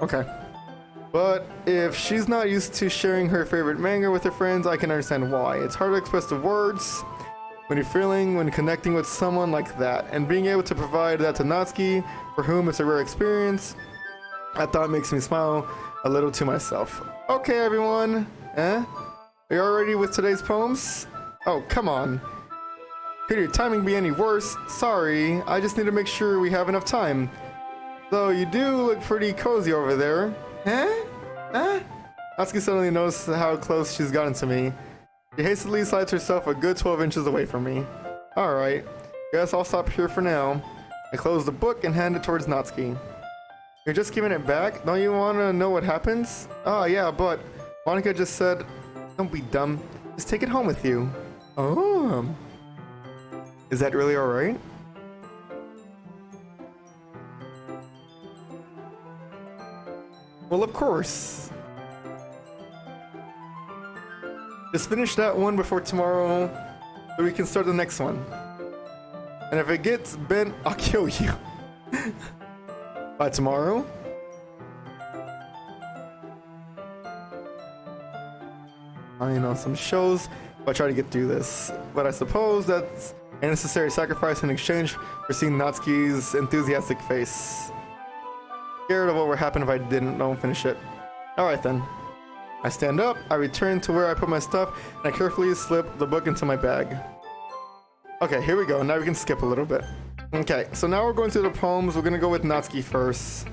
A: Okay. But if she's not used to sharing her favorite manga with her friends, I can understand why. It's hard to express the words when you're feeling when connecting with someone like that. And being able to provide that to Natsuki, for whom it's a rare experience, I thought makes me smile a little to myself. Okay, everyone. Are you all ready with today's poems? Oh, come on. Could your timing be any worse? Sorry, I just need to make sure we have enough time. So you do look pretty cozy over there. Huh? Huh? Natsuki suddenly noticed how close she's gotten to me. She hastily slides herself a good 12 inches away from me. Alright, guess I'll stop here for now. I close the book and hand it towards Natsuki. You're just giving it back? Don't you want to know what happens? Oh yeah, but Monica just said, don't be dumb. Just take it home with you. Oh. Is that really alright? Well, of course. Just finish that one before tomorrow so we can start the next one. And if it gets bent, I'll kill you. By tomorrow? I know some shows, but I try to get through this. But I suppose that's a necessary sacrifice in exchange for seeing Natsuki's enthusiastic face. Scared of what would happen if I don't finish it. Alright then. I stand up, I return to where I put my stuff, and I carefully slip the book into my bag. Okay, here we go. Now we can skip a little bit. Okay, so now we're going through the poems. We're gonna go with Natsuki first.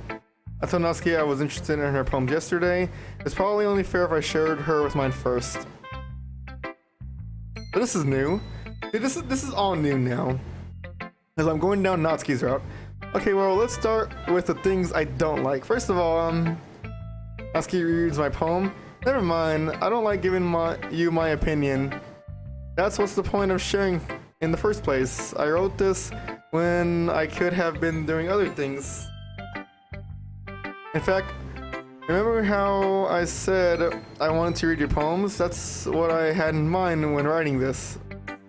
A: I told Natsuki I was interested in her poems yesterday. It's probably only fair if I shared her with mine first. But this is new. Dude, this is all new now. As I'm going down Natsuki's route. Okay, well, let's start with the things I don't like. First of all, Natsuki reads my poem. Never mind, I don't like giving you my opinion. That's what's the point of sharing in the first place. I wrote this when I could have been doing other things. In fact, remember how I said I wanted to read your poems? That's what I had in mind when writing this.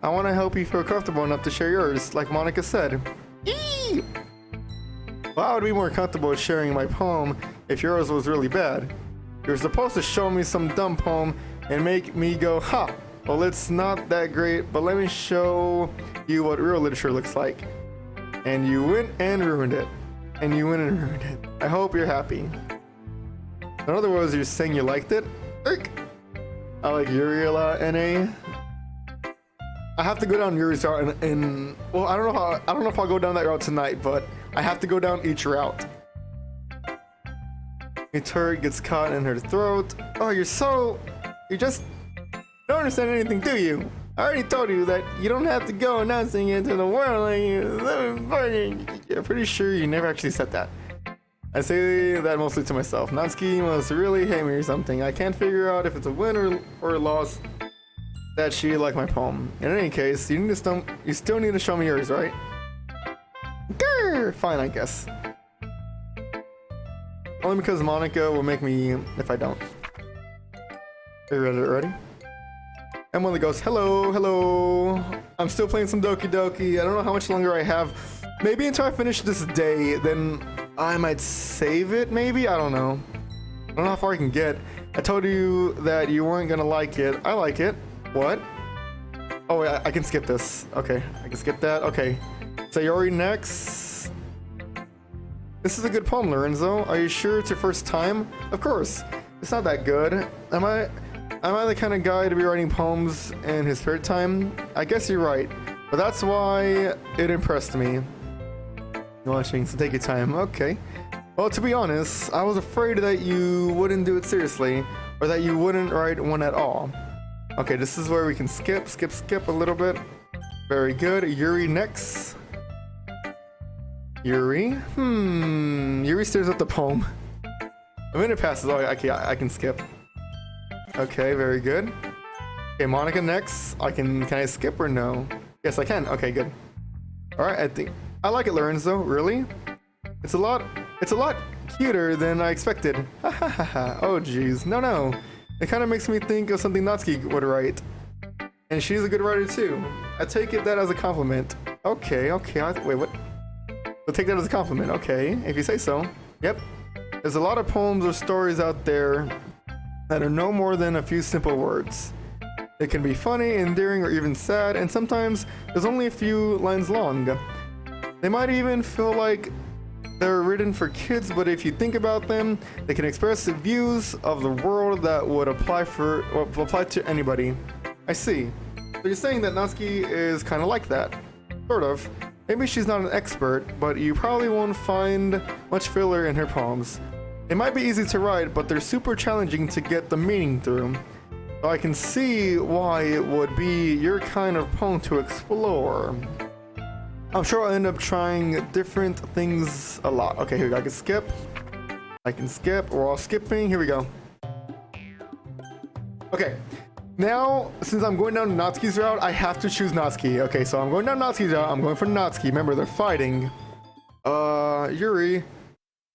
A: I want to help you feel comfortable enough to share yours, like Monica said. Eee! Well, I would be more comfortable sharing my poem if yours was really bad. You were supposed to show me some dumb poem and make me go, ha! Well, it's not that great, but let me show you what real literature looks like. And you went and ruined it. And you went and ruined it. I hope you're happy. In other words, you're saying you liked it? Erk. I like Yuri a lot, NA. I have to go down Yuri's route and well, I don't know if I'll go down that route tonight, but I have to go down each route. A turd gets caught in her throat. Oh, you just don't understand anything, do you? I already told you that you don't have to go announcing it to the world like you. I'm pretty sure you never actually said that. I say that mostly to myself. Natsuki must really hate me or something. I can't figure out if it's a win or a loss that she liked my poem. In any case, you still need to show me yours, right? Grr! Fine, I guess. Only because Monica will make me if I don't. Are you ready? Emily goes, hello, hello. I'm still playing some Doki Doki. I don't know how much longer I have. Maybe until I finish this day, then I might save it, maybe? I don't know. I don't know how far I can get. I told you that you weren't gonna like it. I like it. What? Oh, wait, I can skip this. Okay, I can skip that. Okay. Sayori next. This is a good poem, Lorenzo. Are you sure it's your first time? Of course. It's not that good. Am I the kind of guy to be writing poems in his spare time? I guess you're right. But that's why it impressed me. Watching, so take your time. Okay. Well, to be honest, I was afraid that you wouldn't do it seriously, or that you wouldn't write one at all. Okay, this is where we can skip a little bit. Very good. Yuri next. Yuri? Yuri stares at the poem. A minute passes. Oh, okay, I can skip. Okay, very good. Okay, Monica next. Can I skip or no? Yes, I can. Okay, good. All right, I like it, Lorenzo. Really? It's a lot cuter than I expected. Ha ha ha ha. Oh, jeez. No. It kind of makes me think of something Natsuki would write. And she's a good writer too. I take that as a compliment. Okay. Wait, what? We'll take that as a compliment. Okay, if you say so. Yep. There's a lot of poems or stories out there that are no more than a few simple words. It can be funny, endearing, or even sad, and sometimes there's only a few lines long. They might even feel like they're written for kids, but if you think about them, they can express the views of the world that would apply to anybody. I see. So you're saying that Natsuki is kind of like that. Sort of. Maybe she's not an expert, but you probably won't find much filler in her poems. They might be easy to write, but they're super challenging to get the meaning through. So I can see why it would be your kind of poem to explore. I'm sure I'll end up trying different things a lot. Okay, here we go. I can skip. I can skip. We're all skipping. Here we go. Okay. Now, since I'm going down Natsuki's route, I have to choose Natsuki. Okay, so I'm going down Natsuki's route. I'm going for Natsuki. Remember, they're fighting. Yuri,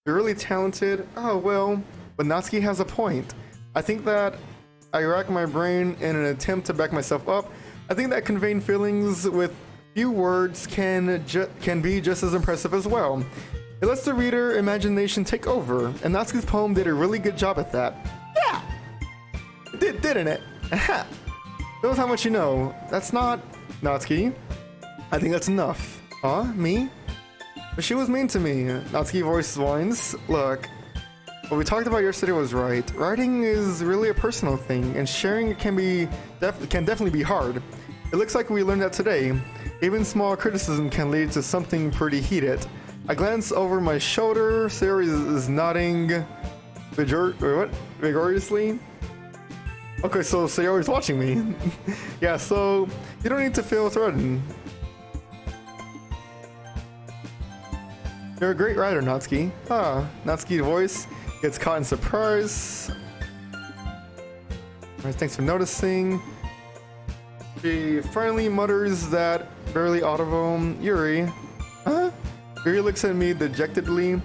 A: you're really talented. Oh, well, but Natsuki has a point. I think that I rack my brain in an attempt to back myself up. I think that conveying feelings with few words can be just as impressive as well. It lets the reader imagination take over, and Natsuki's poem did a really good job at that. Yeah! It did, didn't it? Aha! Shows how much you know. That's not Natsuki. I think that's enough. Huh? Me? But she was mean to me. Natsuki voice whines. Look, what we talked about yesterday was right. Writing is really a personal thing, and sharing can definitely be hard. It looks like we learned that today. Even small criticism can lead to something pretty heated. I glance over my shoulder. Sayori is nodding vigorously. Okay, so Sayori's watching me. Yeah, so you don't need to feel threatened. You're a great writer, Natsuki. Ah, Natsuki's voice gets caught in surprise. Alright, thanks for noticing. She finally mutters that barely audible, Yuri. Huh? Yuri looks at me dejectedly.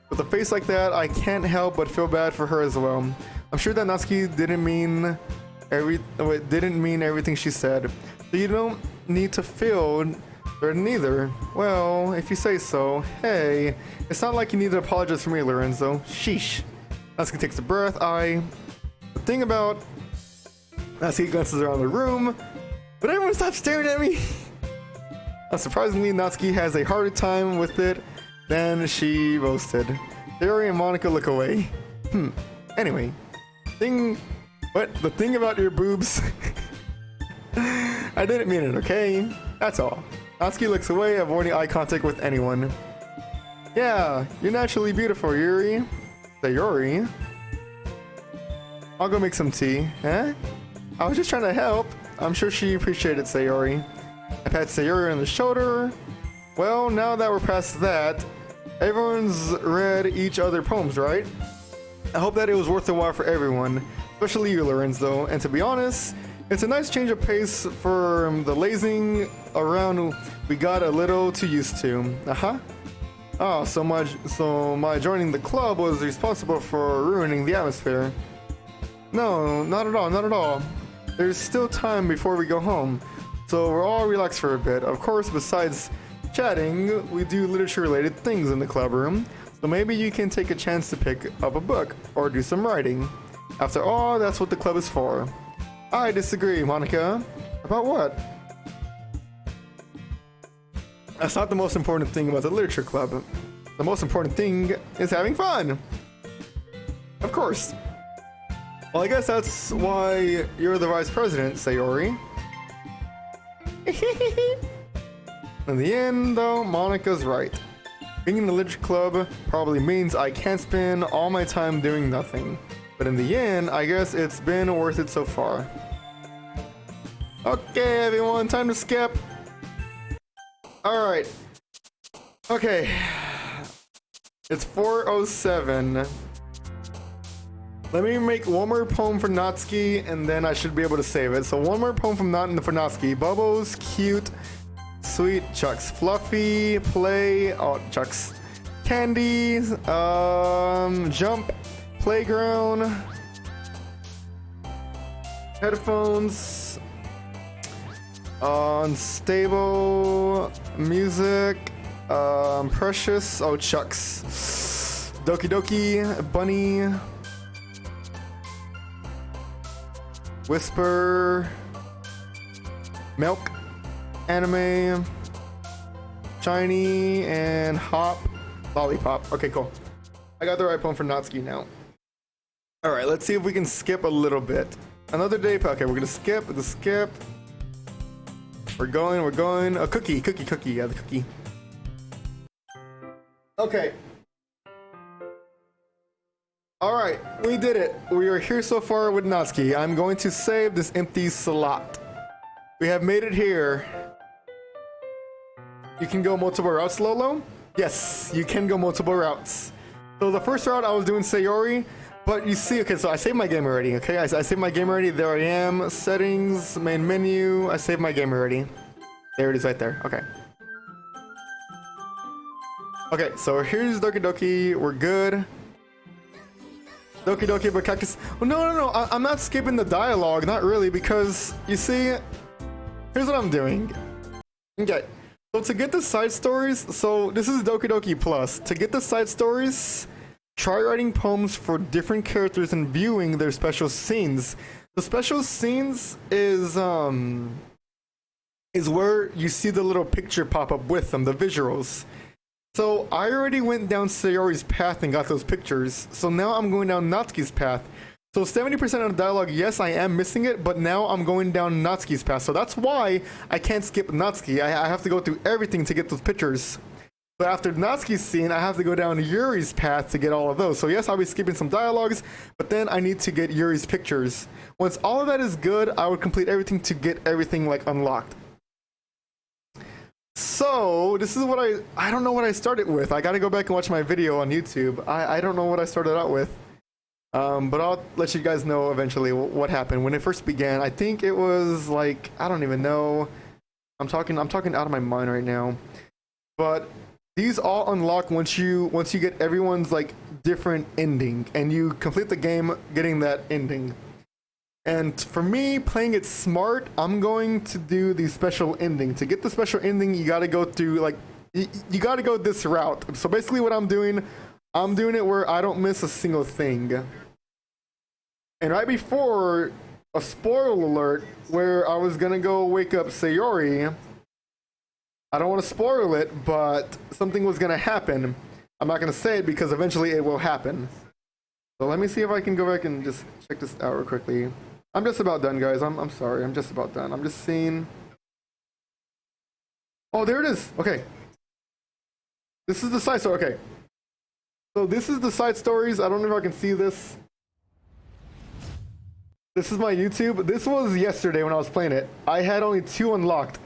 A: With a face like that, I can't help but feel bad for her as well. I'm sure that Natsuki didn't mean everything she said. So you don't need to feel threatened either. Well, if you say so. Hey, it's not like you need to apologize for me, Lorenzo. Sheesh. Natsuki takes a breath. The thing about... Natsuki glances around the room. But everyone stop staring at me! Surprisingly, Natsuki has a harder time with it than she boasted. Sayori and Monica look away. Anyway. The thing about your boobs... I didn't mean it, okay? That's all. Natsuki looks away, avoiding eye contact with anyone. Yeah, you're naturally beautiful, Yuri. Sayori. I'll go make some tea. Huh? I was just trying to help. I'm sure she appreciated Sayori. I pat Sayori on the shoulder. Well, now that we're past that, everyone's read each other poems, right? I hope that it was worth the while for everyone, especially you, Lorenzo. And to be honest, it's a nice change of pace from the lazing around we got a little too used to. Oh, so my joining the club was responsible for ruining the atmosphere. No, not at all, not at all. There's still time before we go home, so we're all relaxed for a bit. Of course, besides chatting, we do literature-related things in the club room, so maybe you can take a chance to pick up a book or do some writing. After all, that's what the club is for. I disagree, Monica. About what? That's not the most important thing about the literature club. The most important thing is having fun. Of course. Well, I guess that's why you're the vice president, Sayori. In the end, though, Monica's right. Being in the literature club probably means I can't spend all my time doing nothing. But in the end, I guess it's been worth it so far. Okay, everyone, time to skip. Alright. Okay. It's 4:07. Let me make one more poem for Natsuki, and then I should be able to save it. So one more poem from Natsuki. Bubbles, cute, sweet, Chucks. Fluffy, play, oh, Chucks. Candy, jump, playground, headphones, unstable, music, precious, oh, Chucks. Doki Doki, bunny, whisper, milk, anime, shiny, and hop, lollipop. Okay, cool. I got the right poem for Natsuki now. All right, let's see if we can skip a little bit. Another day. Okay, we're gonna skip. We're going. A cookie. Yeah, the cookie. Okay. Alright, we did it. We are here so far with Natsuki. I'm going to save this empty slot. We have made it here. You can go multiple routes, Lolo? Yes, you can go multiple routes. So the first route I was doing Sayori, but you see, okay, so I saved my game already, okay? I saved my game already. There I am. Settings, main menu. I saved my game already. There it is right there. Okay. Okay, so here's Doki Doki. We're good. Doki Doki, but cactus. Well, no. I'm not skipping the dialogue, not really, because you see, here's what I'm doing. Okay, so to get the side stories, so this is Doki Doki Plus. To get the side stories, try writing poems for different characters and viewing their special scenes. The special scenes is where you see the little picture pop up with them, the visuals. So I already went down Sayori's path and got those pictures. So now I'm going down Natsuki's path. So 70% of the dialogue, yes, I am missing it, but now I'm going down Natsuki's path. So that's why I can't skip Natsuki. I have to go through everything to get those pictures. But after Natsuki's scene, I have to go down Yuri's path to get all of those. So yes, I'll be skipping some dialogues, but then I need to get Yuri's pictures. Once all of that is good, I would complete everything to get everything like unlocked. So this is what I don't know what I started with. I gotta go back and watch my video on YouTube. I don't know what I started out with. But I'll let you guys know eventually what happened. When it first began, I think it was like, I don't even know. I'm talking out of my mind right now. But these all unlock once you get everyone's like different ending and you complete the game getting that ending. And for me, playing it smart, I'm going to do the special ending. To get the special ending, you gotta go through, like, you gotta go this route. So basically what I'm doing it where I don't miss a single thing. And right before, a spoiler alert, where I was gonna go wake up Sayori, I don't want to spoil it, but something was gonna happen. I'm not gonna say it because eventually it will happen. So let me see if I can go back and just check this out real quickly. I'm just about done, guys. I'm sorry. I'm just about done. I'm just seeing. Oh, there it is. Okay. This is the side story. Okay. So this is the side stories. I don't know if I can see this. This is my YouTube. This was yesterday when I was playing it. I had only 2 unlocked.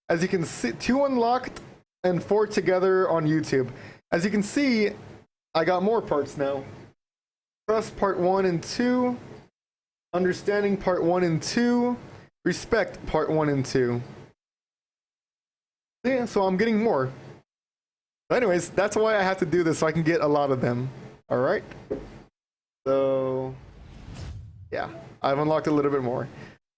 A: As you can see, 2 unlocked and 4 together on YouTube. As you can see, I got more parts now. Trust part 1 and 2. Understanding part 1 and 2. Respect part 1 and 2. Yeah, so I'm getting more. But anyways, that's why I have to do this, so I can get a lot of them. Alright? So, yeah, I've unlocked a little bit more.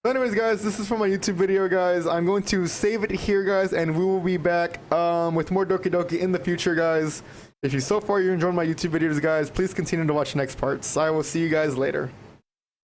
A: So anyways, guys, this is from my YouTube video, guys. I'm going to save it here, guys, and we will be back with more Doki Doki in the future, guys. If you so far you're enjoying my YouTube videos, guys, please continue to watch the next parts. I will see you guys later.